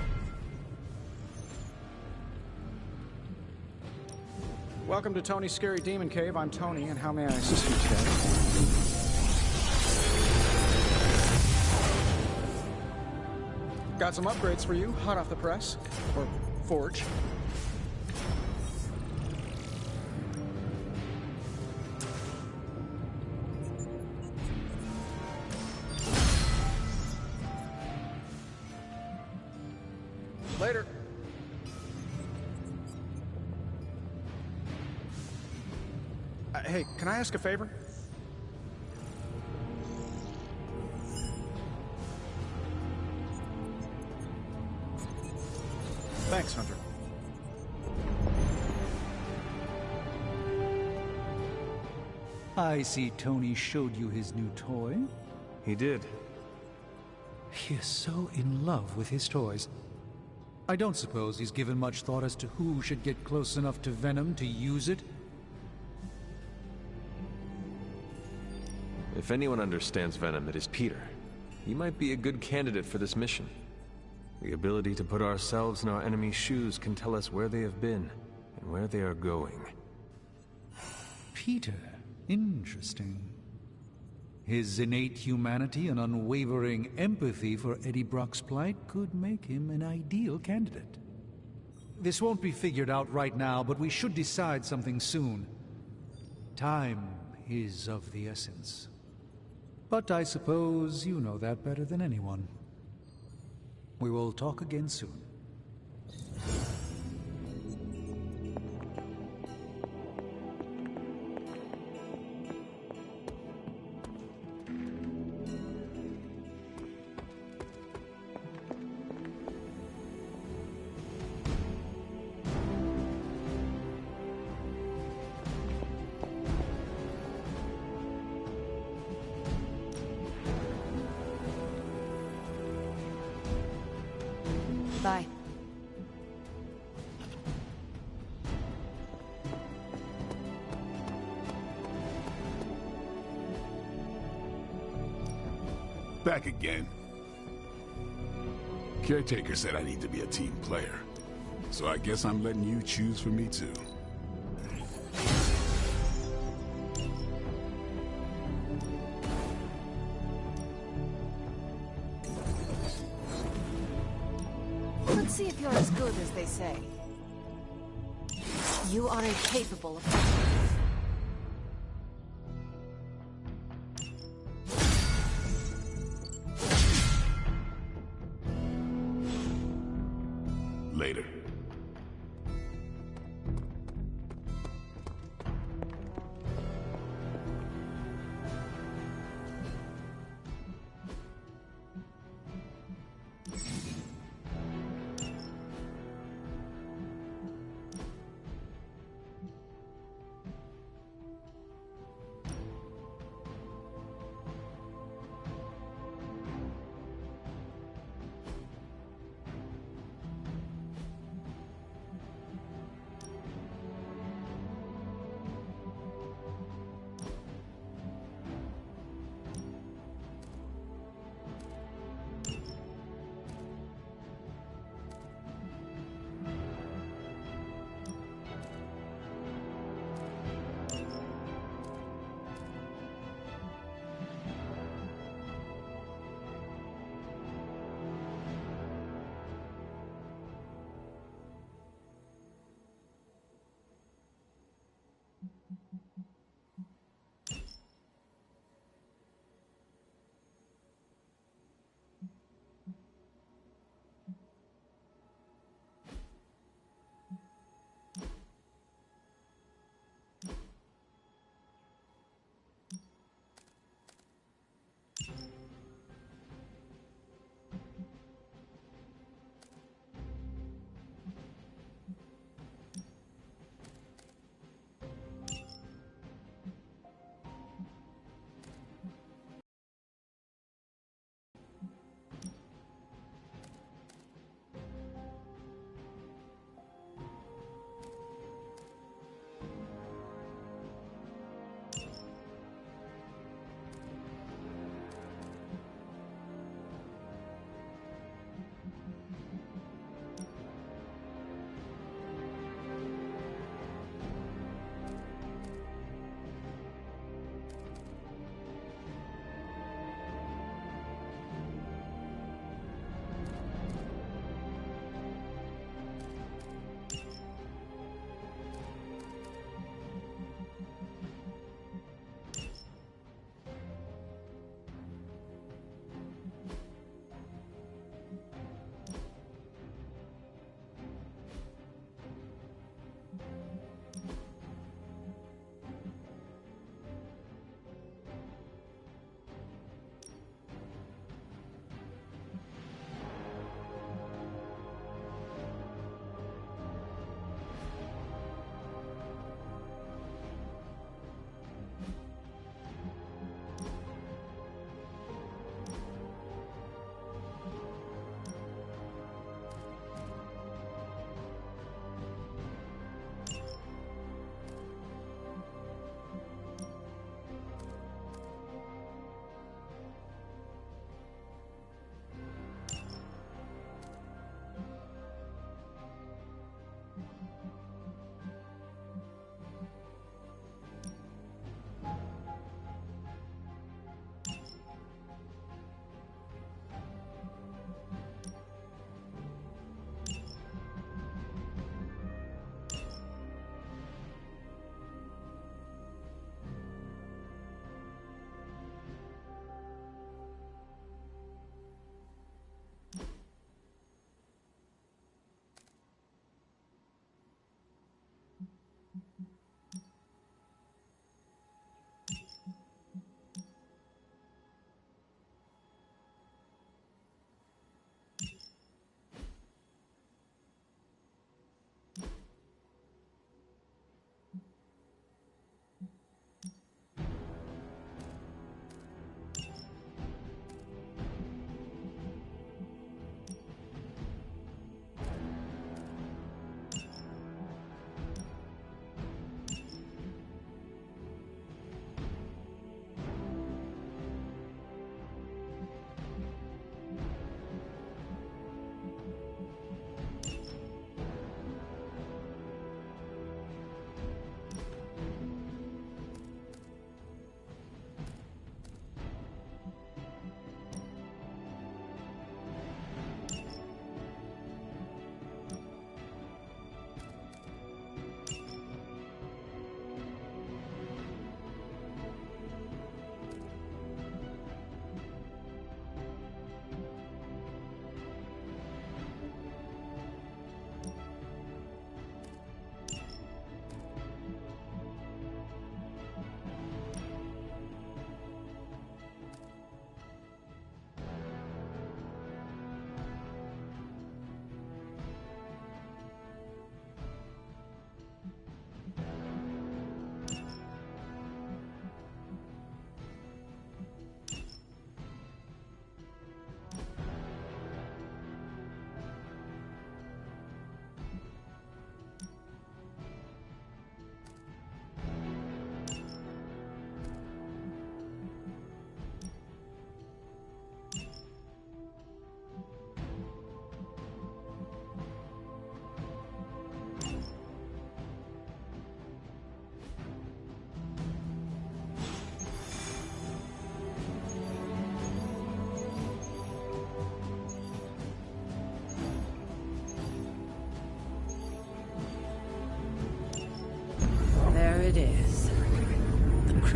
Welcome to Tony's Scary Demon Cave. I'm Tony, and how may I assist you today? Got some upgrades for you, hot off the press. Or forge. Later. Hey, can I ask a favor? Thanks, Hunter. I see Tony showed you his new toy. He did. He is so in love with his toys. I don't suppose he's given much thought as to who should get close enough to Venom to use it. If anyone understands Venom, it is Peter. He might be a good candidate for this mission. The ability to put ourselves in our enemy's shoes can tell us where they have been and where they are going. Peter. Interesting. His innate humanity and unwavering empathy for Eddie Brock's plight could make him an ideal candidate. This won't be figured out right now, but we should decide something soon. Time is of the essence. But I suppose you know that better than anyone. We will talk again soon. Bye. Back again. Caretaker said I need to be a team player. So I guess I'm letting you choose for me too. Let's see if you're as good as they say. You are incapable of fighting. Later.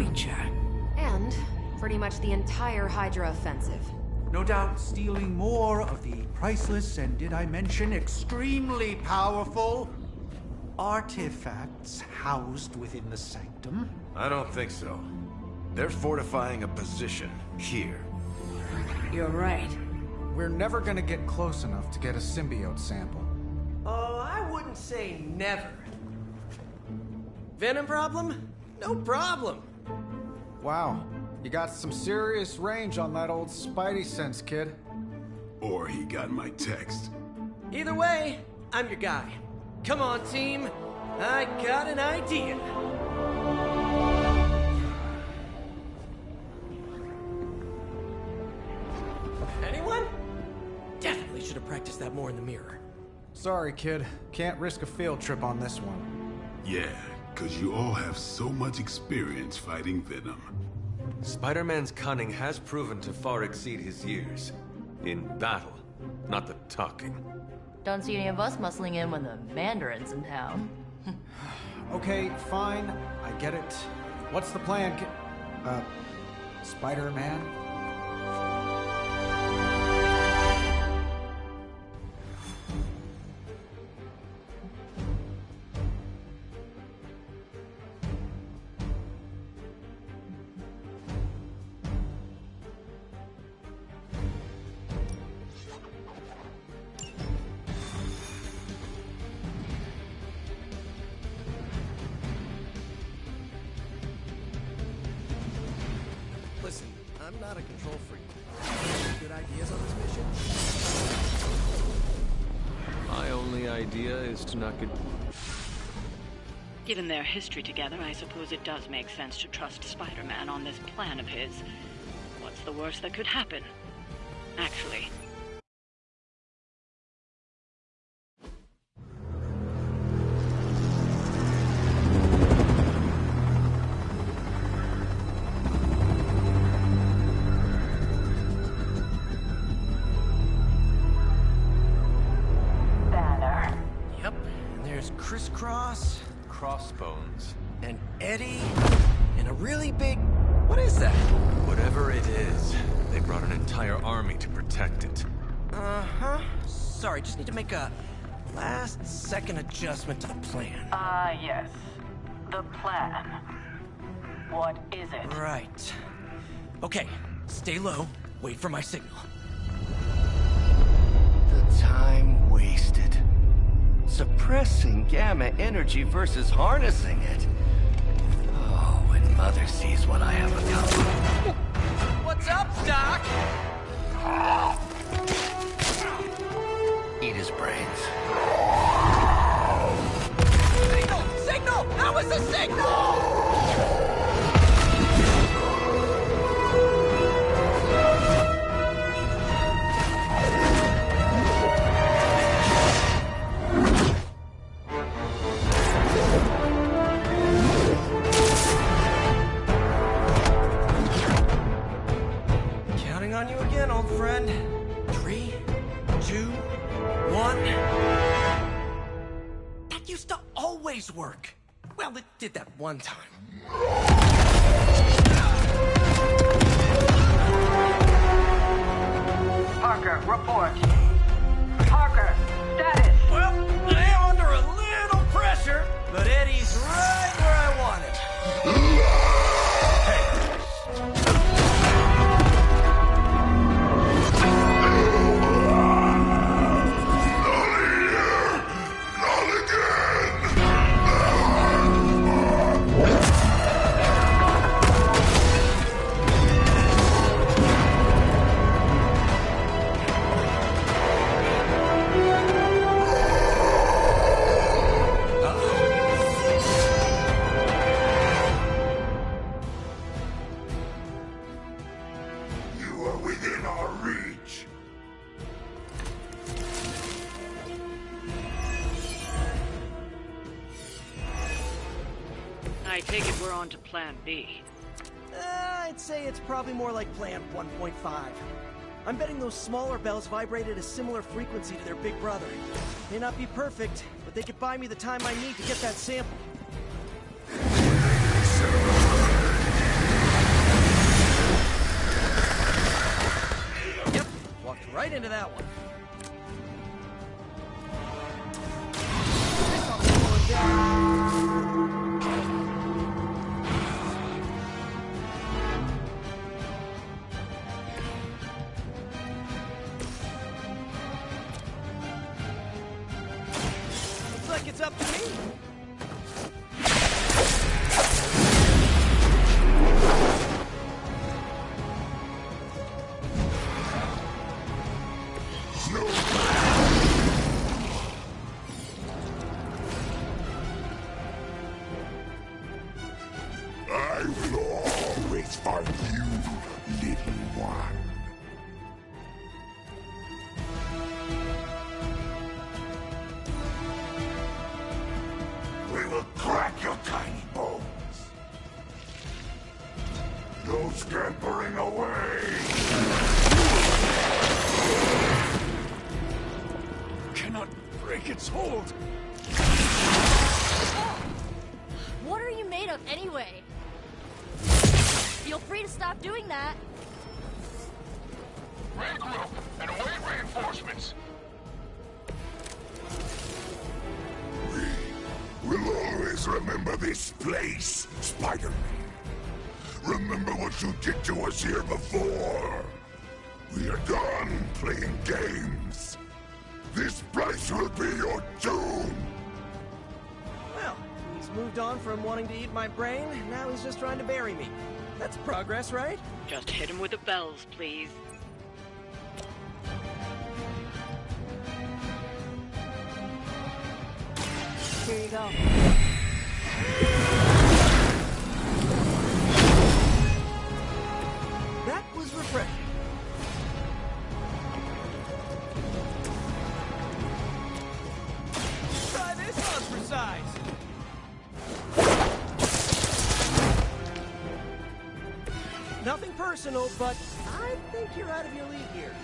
creature. And pretty much the entire Hydra offensive. No doubt stealing more of the priceless and, did I mention, extremely powerful artifacts housed within the sanctum. I don't think so. They're fortifying a position here. You're right. We're never gonna get close enough to get a symbiote sample. Oh, I wouldn't say never. Venom problem? No problem. Wow, you got some serious range on that old Spidey sense, kid. Or he got my text. Either way, I'm your guy. Come on, team. I got an idea. Anyone? Definitely should have practiced that more in the mirror. Sorry, kid. Can't risk a field trip on this one. Yeah, 'cause you all have so much experience fighting Venom. Spider-Man's cunning has proven to far exceed his years. In battle, not the talking. Don't see any of us muscling in when the Mandarin's in town. Okay, fine. I get it. What's the plan, Spider-Man? Listen, I'm not a control freak. Good ideas on this mission? My only idea is to not get... Given their history together, I suppose it does make sense to trust Spider-Man on this plan of his. What's the worst that could happen? Actually... Yep, and there's Crisscross, Crossbones. and Eddie, and a really big... What is that? Whatever it is, they brought an entire army to protect it. Uh-huh. Sorry, just need to make a last-second adjustment to the plan. yes. The plan. What is it? Right. Okay, stay low, wait for my signal. The time wasted. Suppressing gamma energy versus harnessing it. Oh, when Mother sees what I have become. What's up, Doc? Eat his brains. Signal! Signal! That was a signal! Counting on you again, old friend. 3, 2, 1. That used to always work. Well, it did that one time. Parker, report. Parker, status. Well, I am under a little pressure, but Eddie's right where I want him. You are within our reach. I take it we're on to plan B. I'd say it's probably more like Plan 1.5. I'm betting those smaller bells vibrate at a similar frequency to their big brother. May not be perfect, but they could buy me the time I need to get that sample. that one. Looks like it's up to me. I will always find you, little one. We will crack your tiny bones. No scampering away. Cannot break its hold. What are you made of anyway? Feel free to stop doing that. Regroup and await reinforcements. We'll always remember this place, Spider-Man. Remember what you did to us here before. We are done playing games. This place will be your tomb. Well, he's moved on from wanting to eat my brain, now he's just trying to bury me. That's progress, right? Just hit him with the bells, please. Here you go. That was refreshing. Try this on for size. Nothing personal, but I think you're out of your league here.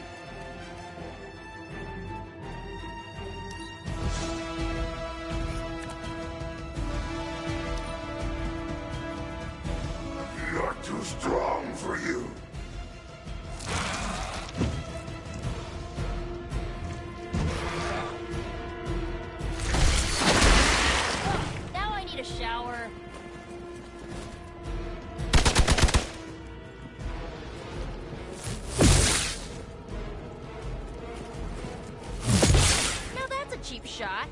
You're too strong for you. Now I need a shower. Now that's a cheap shot.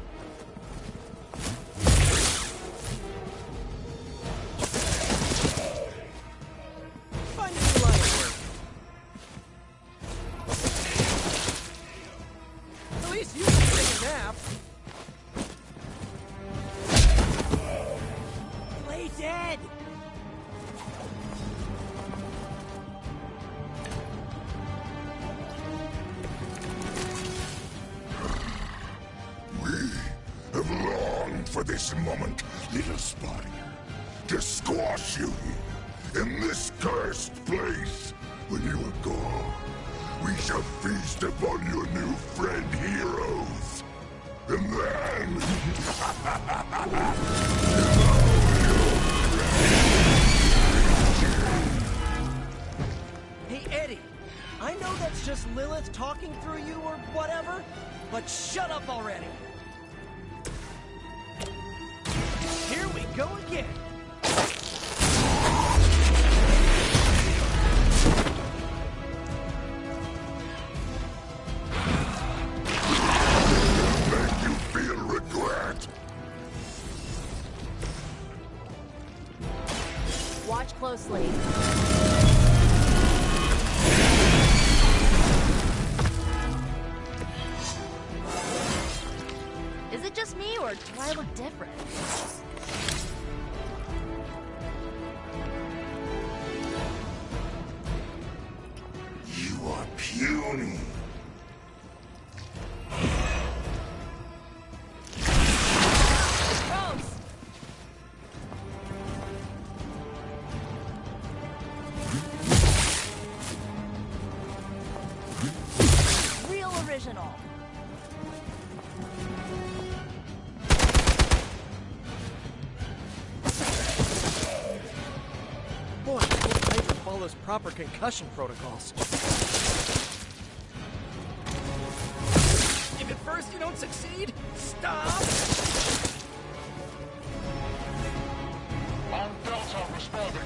Find a new line of work. At least you can take a nap. Play dead! We have longed for this moment, little Spider, to squash you here, in this cursed place. When you are gone, we shall feast upon your new friend heroes. And then... Hey, Eddie, I know that's just Lilith talking through you or whatever, but shut up already. Here we go again. Make you feel regret. Watch closely. Is it just me, or do I look different? You are puny. Gross! Real original. Boy, I hope Piper follows proper concussion protocols. first, you don't succeed? Stop! On Delta responding.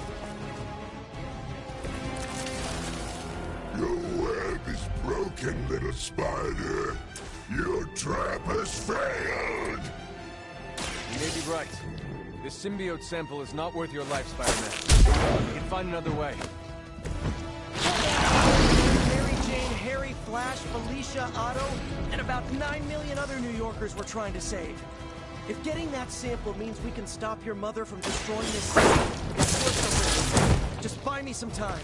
Your web is broken, little spider. Your trap has failed. You may be right. This symbiote sample is not worth your life, Spider-Man. We can find another way. Mary Jane, Harry, Flash, Felicia, Otto, and about 9 million other New Yorkers we're trying to save. If getting that sample means we can stop your mother from destroying this city, it's worth the risk. Just buy me some time.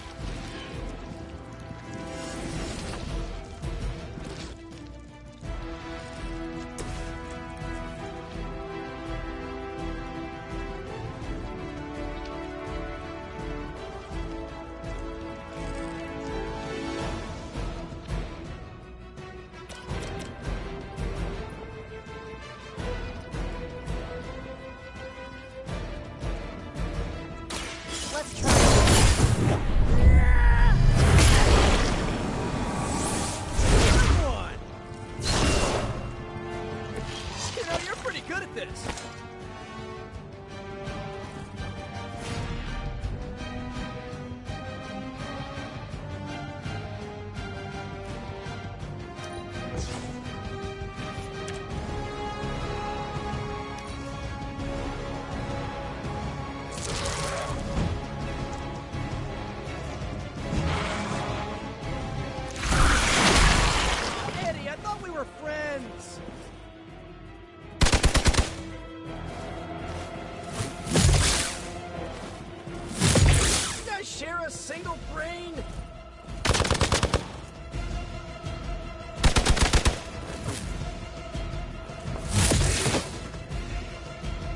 Let's try it. Good one! You know, you're pretty good at this. Eddie, I thought we were friends. You guys share a single brain?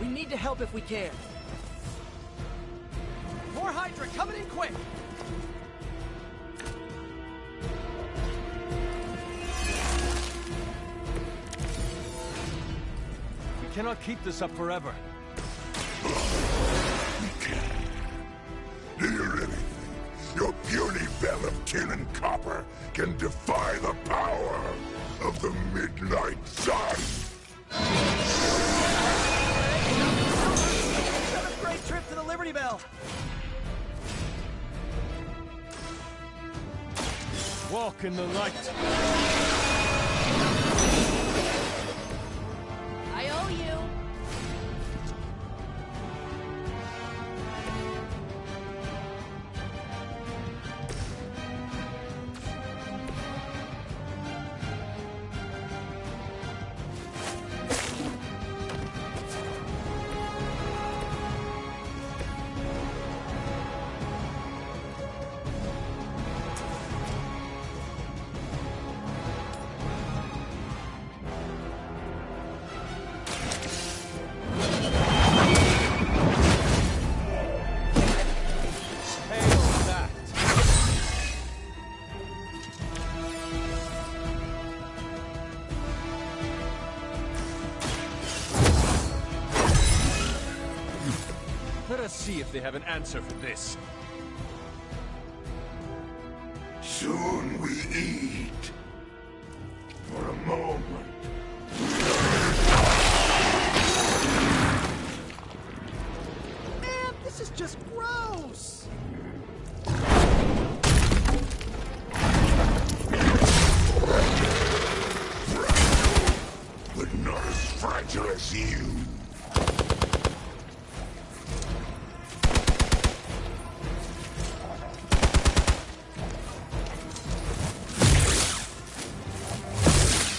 We need to help if we can. More Hydra coming in quick! We cannot keep this up forever. Do you really think your puny bell of tin and copper can defy the power of the Midnight Sun? Seventh grade trip to the Liberty Bell. Walk in the light. I owe you. Let us see if they have an answer for this. Soon we eat. For a moment. Man, this is just gross! But not as fragile as you.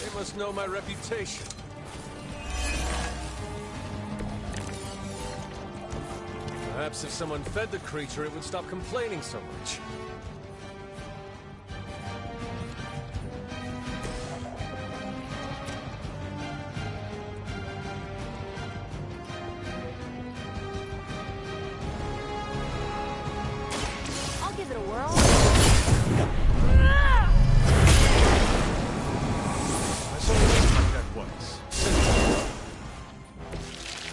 They must know my reputation. Perhaps if someone fed the creature, it would stop complaining so much. I'll give it a whirl. I saw you like that once.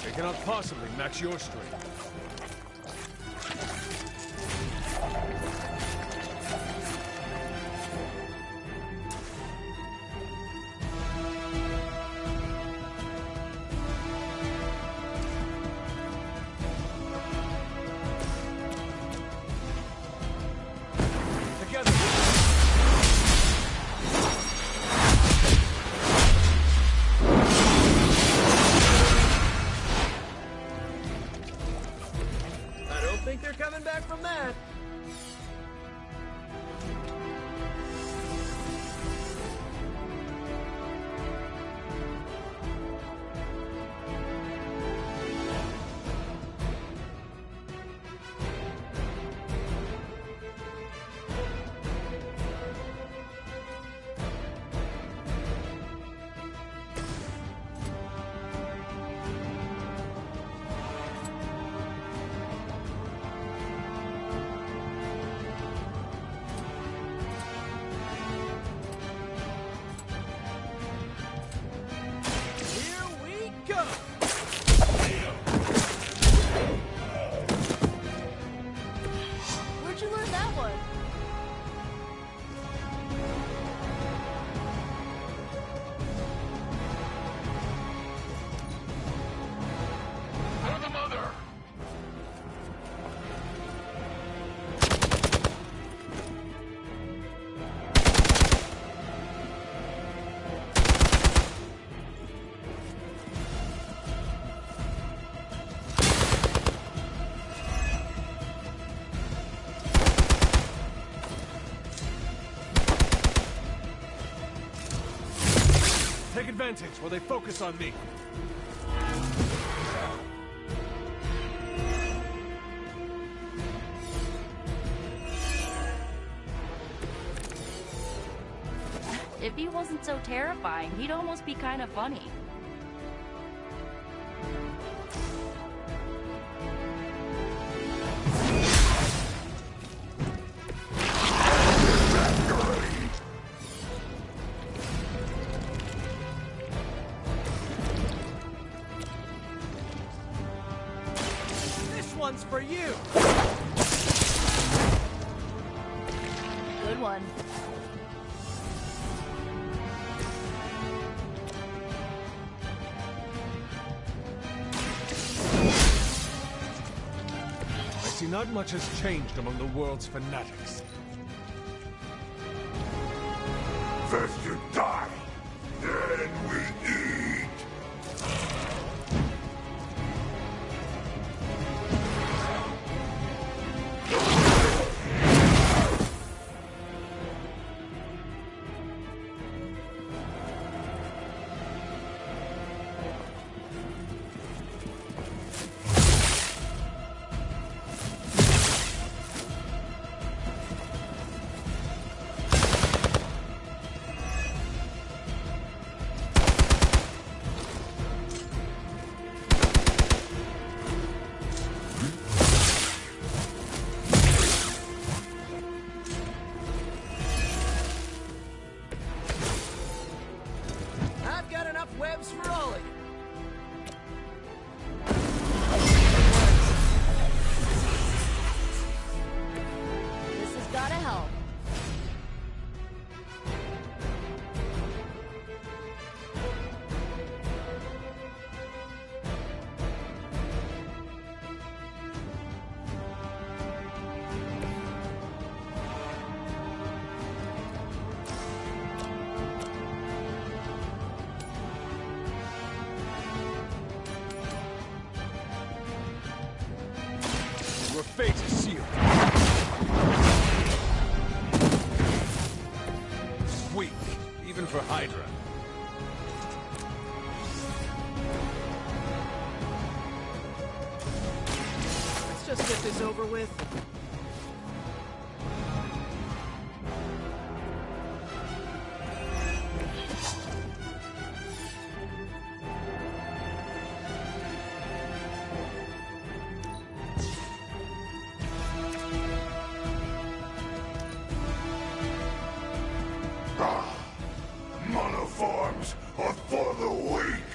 They cannot possibly match your strength. that one. For the mother! Take advantage while they focus on me. If he wasn't so terrifying, he'd almost be kind of funny. This one's for you! Good one. I see not much has changed among the world's fanatics. First you die, then we eat! I've got enough webs for all of you. This has gotta help. Your fate is sealed. Weak, even for Hydra. Let's just get this over with. Monoforms are for the weak!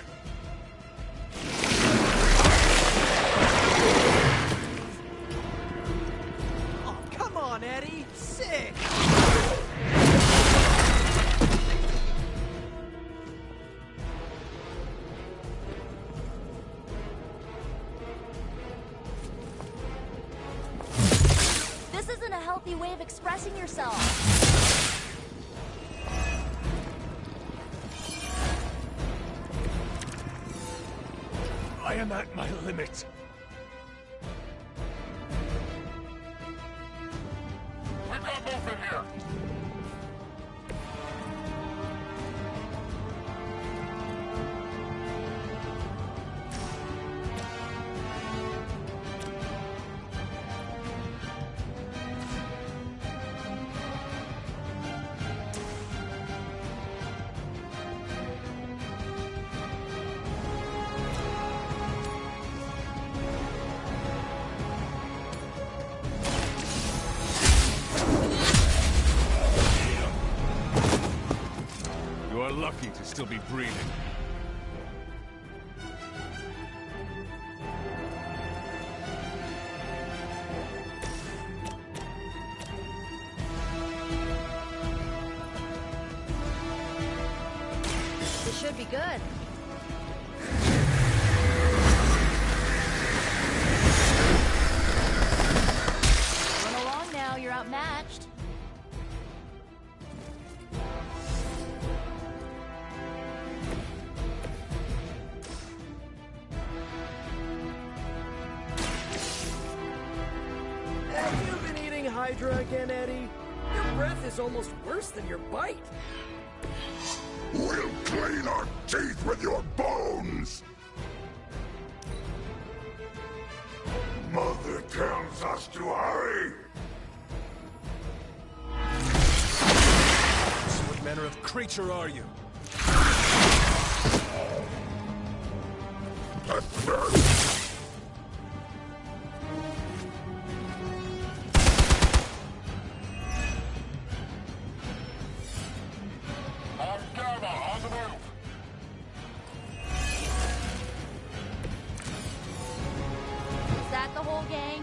Oh, come on, Eddie! Sick! This isn't a healthy way of expressing yourself. I am at my limit. We got movement here! You are lucky to still be breathing. This should be good. Run along now, you're outmatched. Have you been eating Hydra again, Eddie? Your breath is almost worse than your bite. We'll clean our teeth with your bones! Mother tells us to hurry! What manner of creature are you? A third! Is that the whole gang?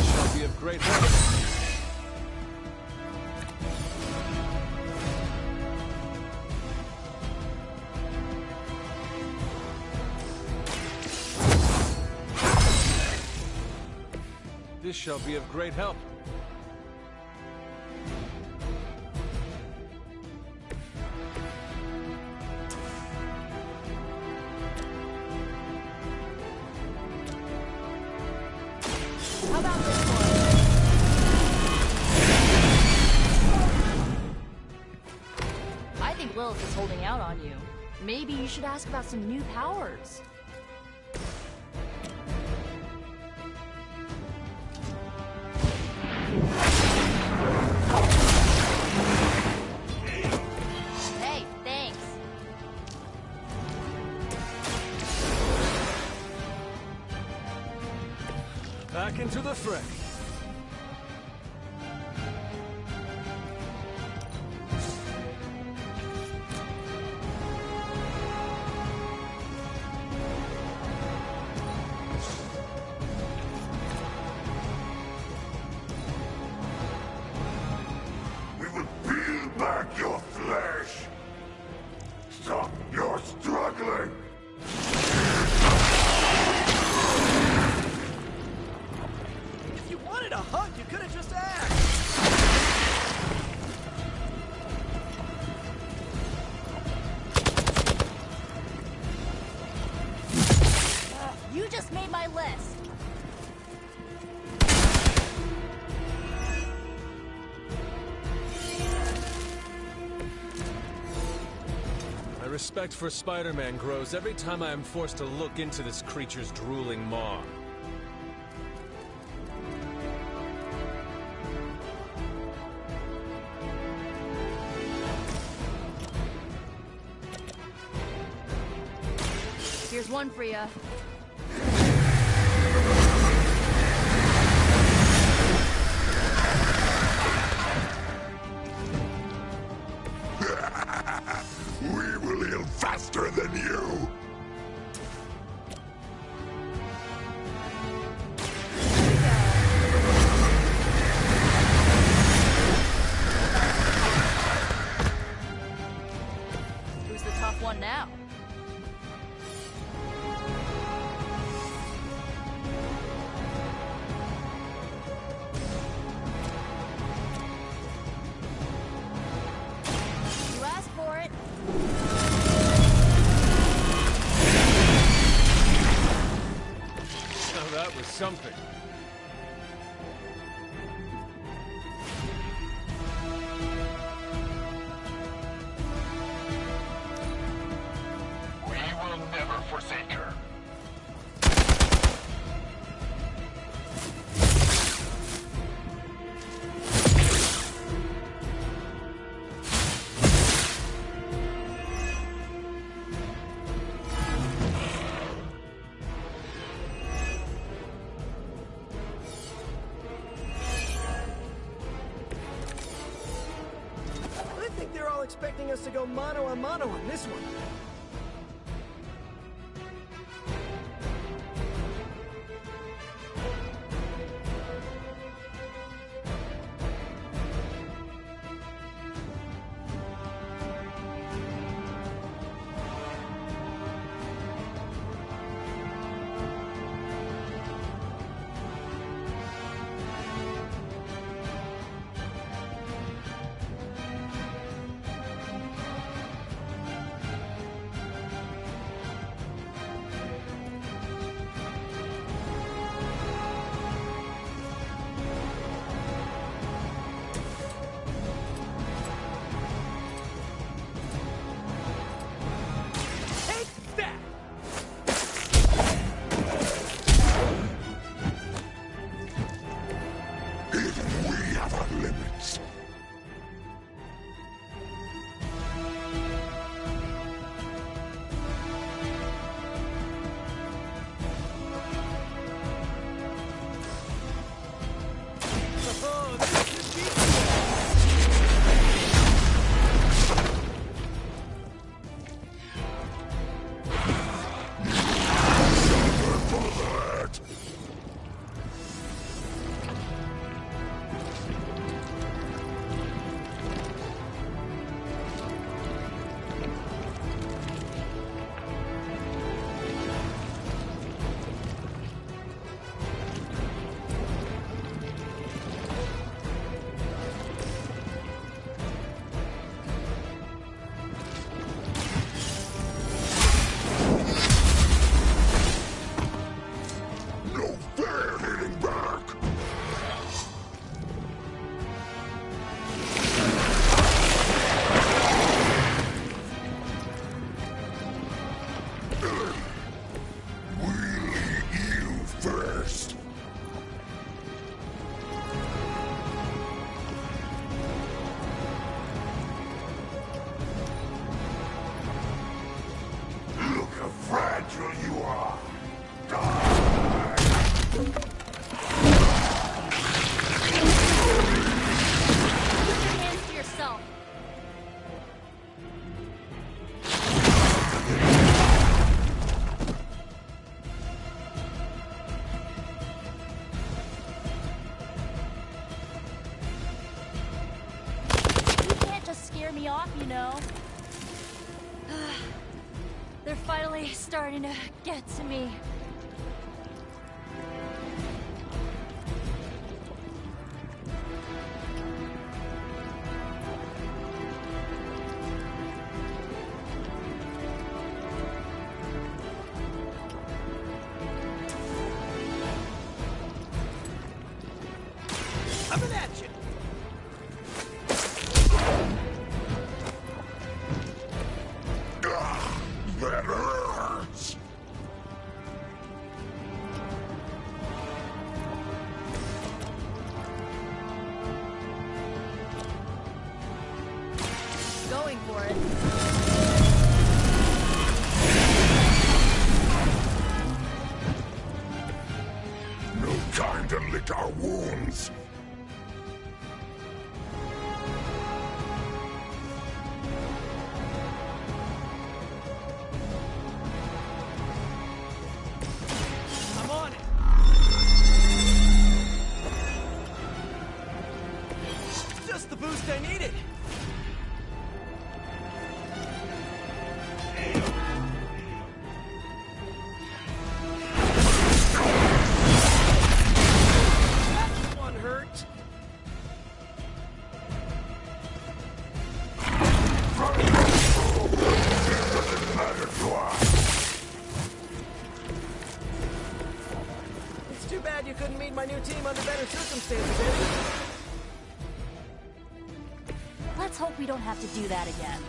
Shall be of great help. This shall be of great help. How about this one? I think Lilith is holding out on you. Maybe you should ask about some new powers. Hey, thanks. Back into the fray. We will peel back your flesh! Stop your struggling! If you wanted a hug, you could have just asked. You just made my list. My respect for Spider-Man grows every time I am forced to look into this creature's drooling maw. Here's one for ya. We will heal faster than you! Who's the tough one now? You asked for it. Now that was something. We will never forsake her. expecting us to go mano a mano on this one. They're finally starting to get to me. Coming at you! That hurts! Going for it. No time to lick our wounds. I'm on it! Just the boost I needed! That one hurt! It's too bad you couldn't meet my new team under better circumstances, Eddie. Let's hope we don't have to do that again.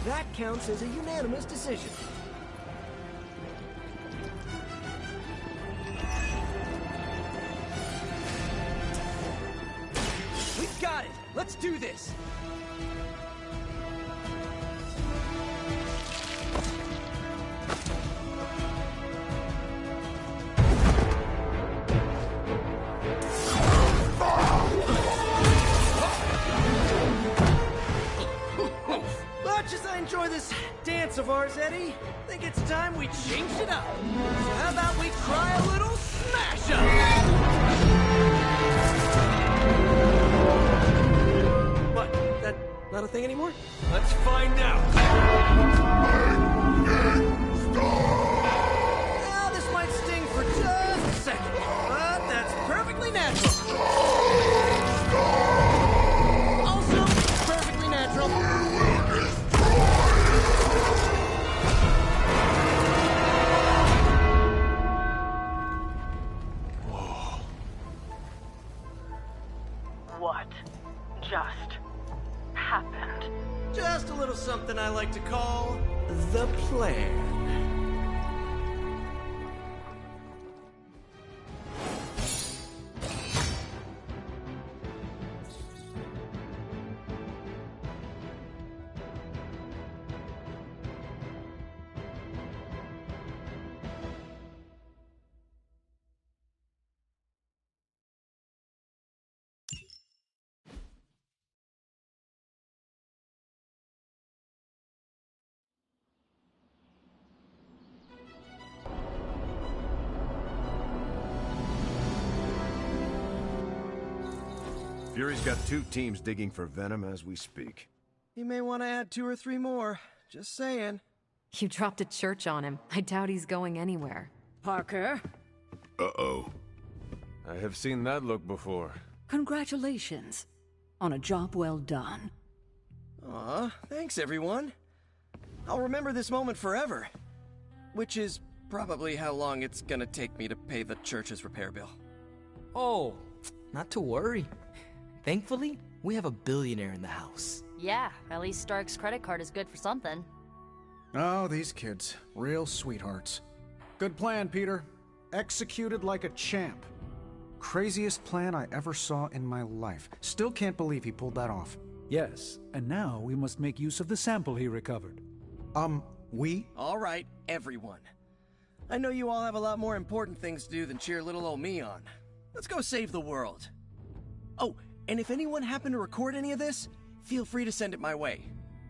That counts as a unanimous decision. We've got it! Let's do this! Much as I enjoy this dance of ours, Eddie, I think it's time we changed it up. So how about we try a little smash up? What? That not a thing anymore? Let's find out. Well, this might sting for just a second, but that's perfectly natural. Also, perfectly natural. What just happened? Just a little something I like to call the plan. Fury's got 2 teams digging for Venom as we speak. He may want to add 2 or 3 more. Just saying. You dropped a church on him. I doubt he's going anywhere. Parker, Uh-oh. I have seen that look before. congratulations on a job well done. Aw, thanks everyone. I'll remember this moment forever. Which is probably how long it's gonna take me to pay the church's repair bill. Oh, not to worry. Thankfully, we have a billionaire in the house. Yeah, at least Stark's credit card is good for something. Oh, these kids. Real sweethearts. Good plan, Peter. Executed like a champ. Craziest plan I ever saw in my life. Still can't believe he pulled that off. Yes, and now we must make use of the sample he recovered. We? All right, everyone. I know you all have a lot more important things to do than cheer little old me on. Let's go save the world. Oh, and if anyone happened to record any of this, feel free to send it my way.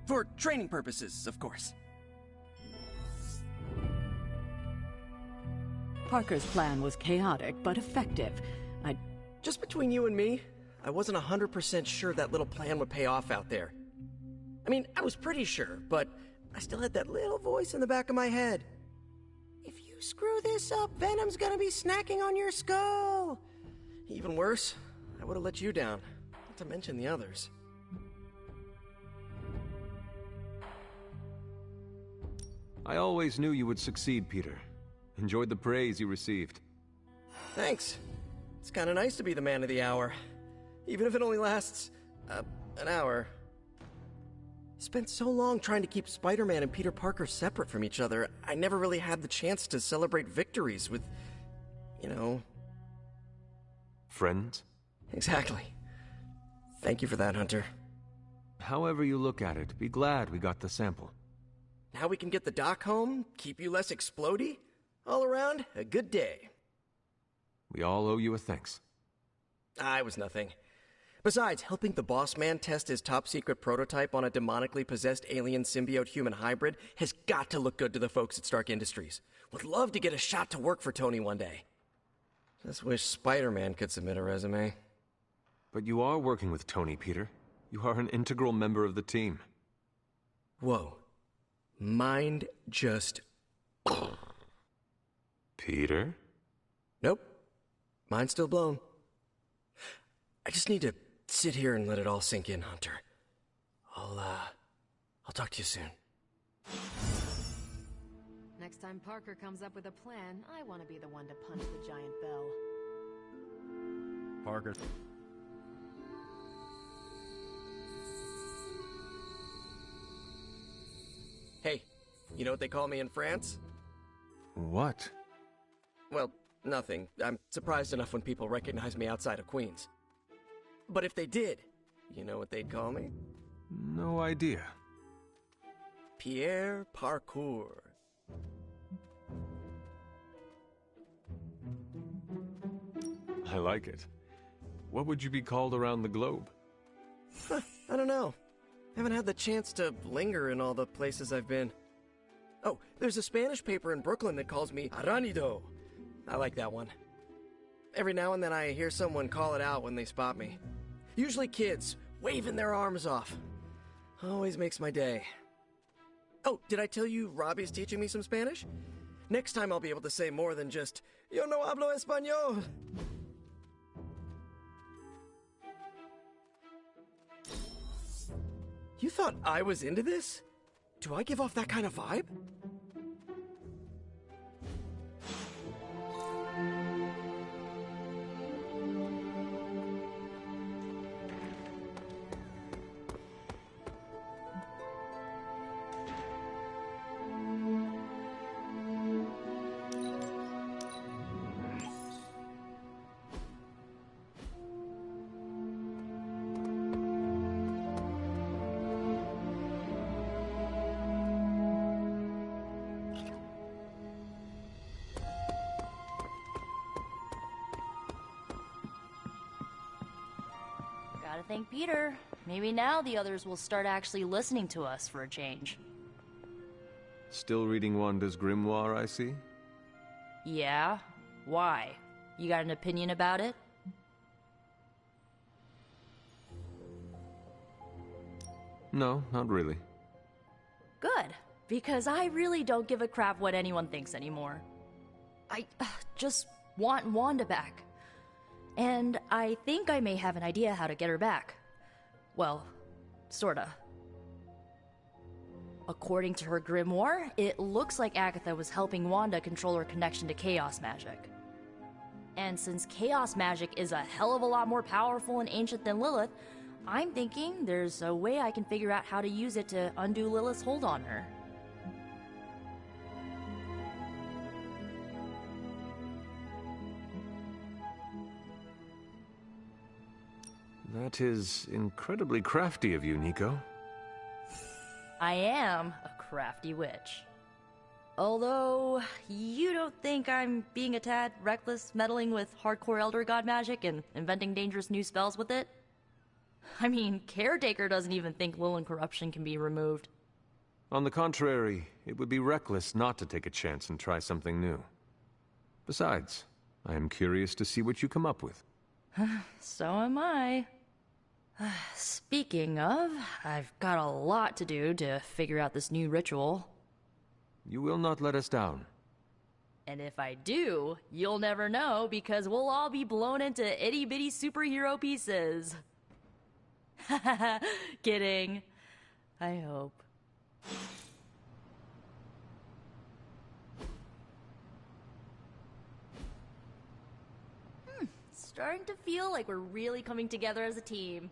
For training purposes, of course. Parker's plan was chaotic but effective. Just between you and me, I wasn't 100% sure that little plan would pay off out there. I mean, I was pretty sure, but I still had that little voice in the back of my head. If you screw this up, Venom's gonna be snacking on your skull. Even worse, I would have let you down, not to mention the others. I always knew you would succeed, Peter. Enjoyed the praise you received. Thanks. It's kind of nice to be the man of the hour. Even if it only lasts, an hour. Spent so long trying to keep Spider-Man and Peter Parker separate from each other, I never really had the chance to celebrate victories with, you know... Friends? Exactly. Thank you for that, Hunter. However you look at it, be glad we got the sample. Now we can get the doc home, keep you less explodey. All around, a good day. We all owe you a thanks. I was nothing. Besides, helping the boss man test his top-secret prototype on a demonically possessed alien symbiote-human hybrid has got to look good to the folks at Stark Industries. Would love to get a shot to work for Tony one day. Just wish Spider-Man could submit a resume. But you are working with Tony, Peter. You are an integral member of the team. Whoa. Mind just... Peter? Nope. Mind's still blown. I just need to sit here and let it all sink in, Hunter. I'll talk to you soon. Next time Parker comes up with a plan, I want to be the one to punch the giant bell. Parker. Hey, you know what they call me in France? What? Well, nothing. I'm surprised enough when people recognize me outside of Queens. But if they did, you know what they'd call me? No idea. Pierre Parkour. I like it. What would you be called around the globe? I don't know. Haven't had the chance to linger in all the places I've been. Oh, there's a Spanish paper in Brooklyn that calls me Aranido. I like that one. Every now and then I hear someone call it out when they spot me. Usually kids, waving their arms off. Always makes my day. Oh, did I tell you Robbie's teaching me some Spanish? Next time I'll be able to say more than just, Yo no hablo español. You thought I was into this? Do I give off that kind of vibe? Gotta thank Peter. Maybe now the others will start actually listening to us for a change. Still reading Wanda's grimoire, I see? Yeah? Why? You got an opinion about it? No, not really. Good, because I really don't give a crap what anyone thinks anymore. I just want Wanda back. And I think I may have an idea how to get her back. Well, sorta. According to her grimoire, it looks like Agatha was helping Wanda control her connection to chaos magic. And since chaos magic is a hell of a lot more powerful and ancient than Lilith, I'm thinking there's a way I can figure out how to use it to undo Lilith's hold on her. That is incredibly crafty of you, Nico. I am a crafty witch. Although, you don't think I'm being a tad reckless meddling with hardcore Elder God magic and inventing dangerous new spells with it? I mean, Caretaker doesn't even think Lilith corruption can be removed. On the contrary, it would be reckless not to take a chance and try something new. Besides, I am curious to see what you come up with. So am I. Speaking of, I've got a lot to do to figure out this new ritual. You will not let us down. And if I do, you'll never know because we'll all be blown into itty-bitty superhero pieces. Kidding. I hope. Starting to feel like we're really coming together as a team.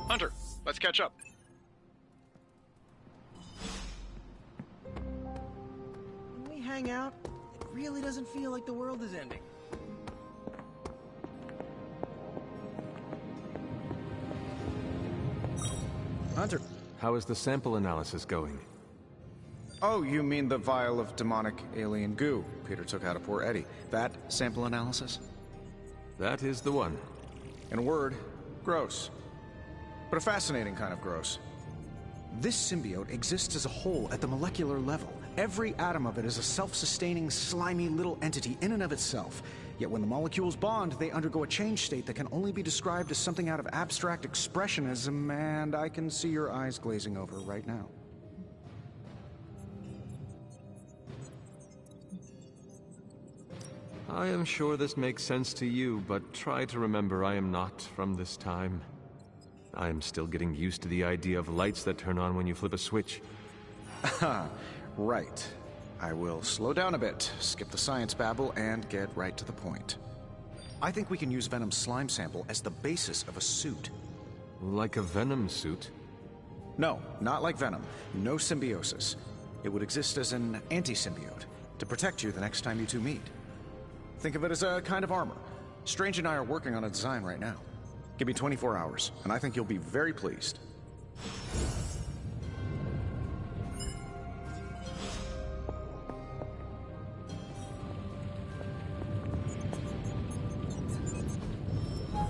Hunter, let's catch up. When we hang out, it really doesn't feel like the world is ending. Hunter. How is the sample analysis going? Oh, you mean the vial of demonic alien goo Peter took out of poor Eddie. That sample analysis? That is the one. In a word, gross. But a fascinating kind of gross. This symbiote exists as a whole at the molecular level. Every atom of it is a self-sustaining, slimy little entity in and of itself. Yet when the molecules bond, they undergo a change state that can only be described as something out of abstract expressionism, and I can see your eyes glazing over right now. I am sure this makes sense to you, but try to remember I am not from this time. I am still getting used to the idea of lights that turn on when you flip a switch. Right. I will slow down a bit, skip the science babble, and get right to the point. I think we can use Venom's slime sample as the basis of a suit. Like a Venom suit? No, not like Venom. No symbiosis. It would exist as an anti-symbiote, to protect you the next time you two meet. Think of it as a kind of armor. Strange and I are working on a design right now. Give me 24 hours, and I think you'll be very pleased.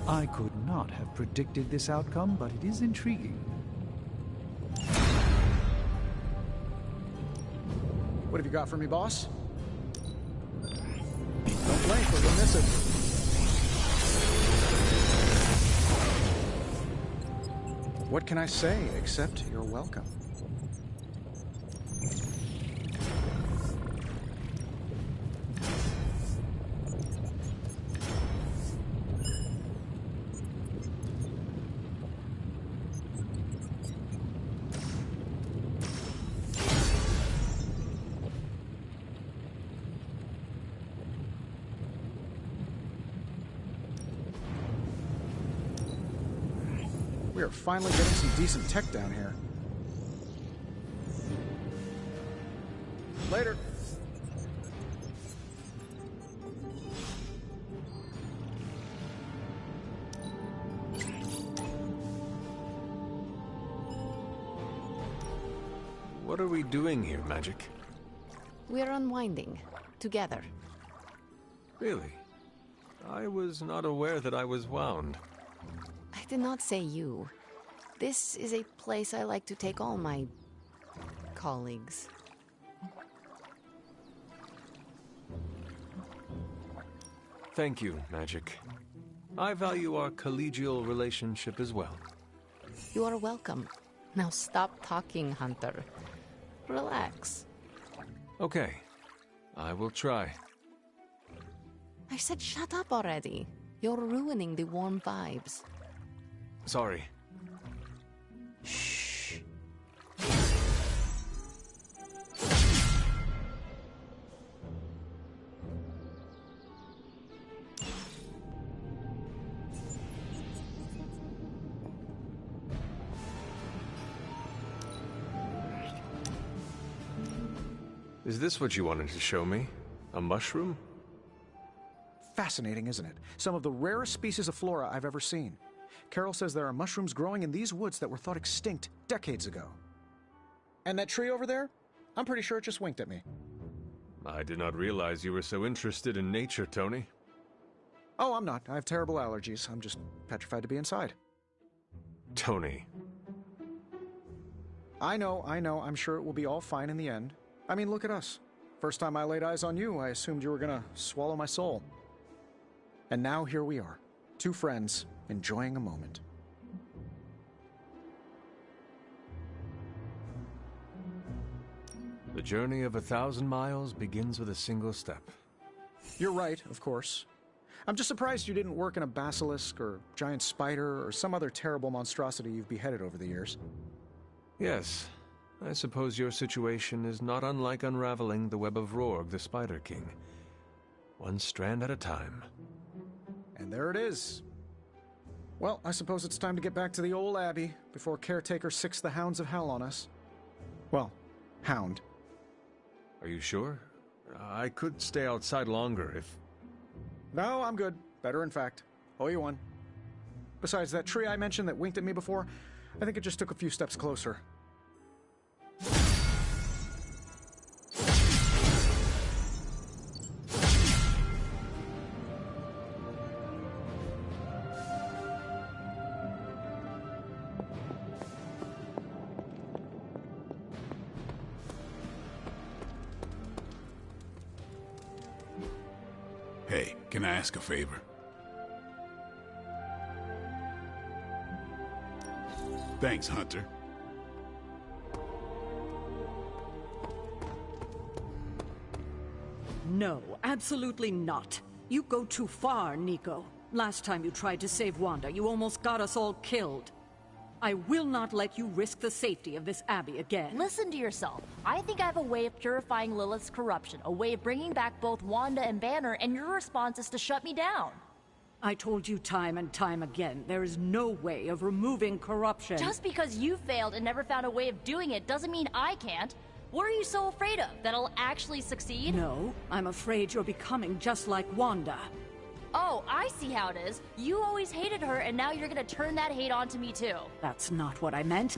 I could not have predicted this outcome, but it is intriguing. What have you got for me, boss? Don't blink or you'll miss it. What can I say except you're welcome? We are finally getting some decent tech down here. Later. What are we doing here, Magic? We're unwinding. Together. Really? I was not aware that I was wound. I did not say you. This is a place I like to take all my colleagues. Thank you, Magic. I value our collegial relationship as well. You are welcome. Now stop talking, Hunter. Relax. Okay. I will try. I said shut up already. You're ruining the warm vibes. Sorry. Shh. Is this what you wanted to show me? A mushroom? Fascinating, isn't it? Some of the rarest species of flora I've ever seen. Carol says there are mushrooms growing in these woods that were thought extinct decades ago. And that tree over there? I'm pretty sure it just winked at me. I did not realize you were so interested in nature, Tony. Oh, I'm not. I have terrible allergies. I'm just petrified to be inside. Tony. I know. I'm sure it will be all fine in the end. I mean, look at us. First time I laid eyes on you, I assumed you were gonna swallow my soul. And now here we are. Two friends, enjoying a moment. The journey of 1,000 miles begins with a single step. You're right, of course. I'm just surprised you didn't work in a basilisk or giant spider or some other terrible monstrosity you've beheaded over the years. Yes. I suppose your situation is not unlike unraveling the web of Rorg, the Spider King. One strand at a time. And there it is. Well, I suppose it's time to get back to the old Abbey before Caretaker sicks the hounds of hell on us. Well, hound. Are you sure? I could stay outside longer if... No, I'm good. Better, in fact. Owe you one. Besides, that tree I mentioned that winked at me before, I think it just took a few steps closer. Can I ask a favor? Thanks, Hunter. No, absolutely not. You go too far, Nico. Last time you tried to save Wanda, you almost got us all killed. I will not let you risk the safety of this Abbey again. Listen to yourself. I think I have a way of purifying Lilith's corruption, a way of bringing back both Wanda and Banner, and your response is to shut me down. I told you time and time again, there is no way of removing corruption. Just because you failed and never found a way of doing it doesn't mean I can't. What are you so afraid of? That I'll actually succeed? No, I'm afraid you're becoming just like Wanda. Oh, I see how it is. You always hated her, and now you're gonna turn that hate onto me too. That's not what I meant.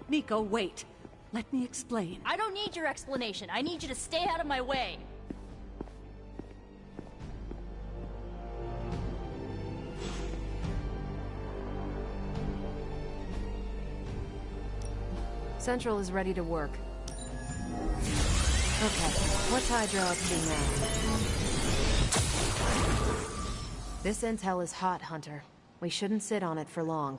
Nico, wait. Let me explain. I don't need your explanation. I need you to stay out of my way. Central is ready to work. Okay, what's Hydra up to now? This intel is hot, Hunter. We shouldn't sit on it for long.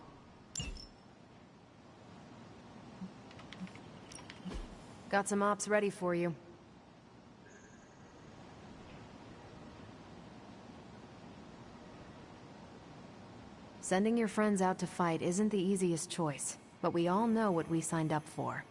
Got some ops ready for you. Sending your friends out to fight isn't the easiest choice, but we all know what we signed up for.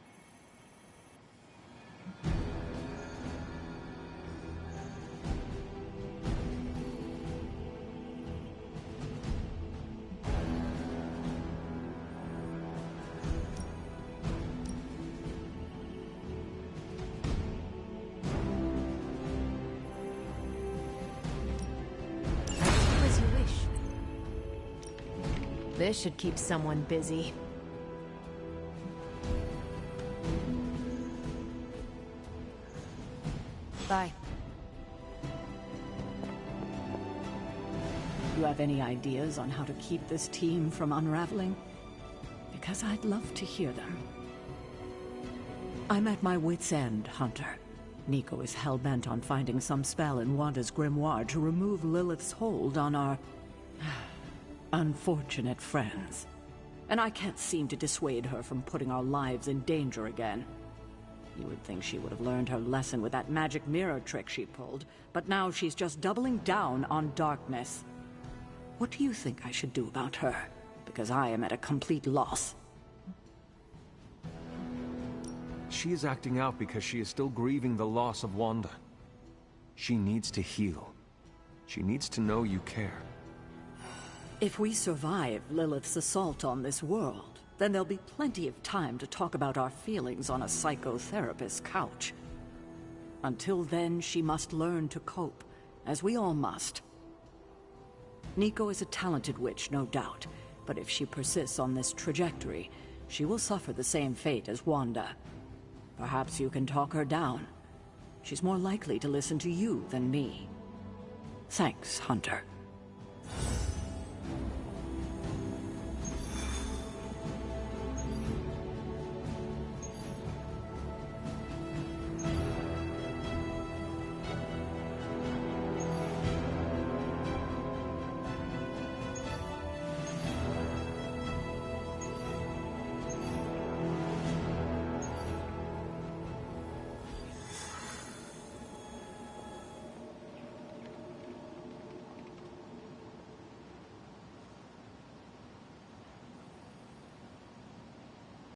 This should keep someone busy. Bye. You have any ideas on how to keep this team from unraveling? Because I'd love to hear them. I'm at my wit's end, Hunter. Nico is hell-bent on finding some spell in Wanda's grimoire to remove Lilith's hold on our unfortunate friends. And I can't seem to dissuade her from putting our lives in danger again. You would think she would have learned her lesson with that magic mirror trick she pulled, but now she's just doubling down on darkness. What do you think I should do about her? Because I am at a complete loss. She is acting out because she is still grieving the loss of Wanda. She needs to heal. She needs to know you care. If we survive Lilith's assault on this world, then there'll be plenty of time to talk about our feelings on a psychotherapist's couch. Until then, she must learn to cope, as we all must. Nico is a talented witch, no doubt, but if she persists on this trajectory, she will suffer the same fate as Wanda. Perhaps you can talk her down. She's more likely to listen to you than me. Thanks, Hunter.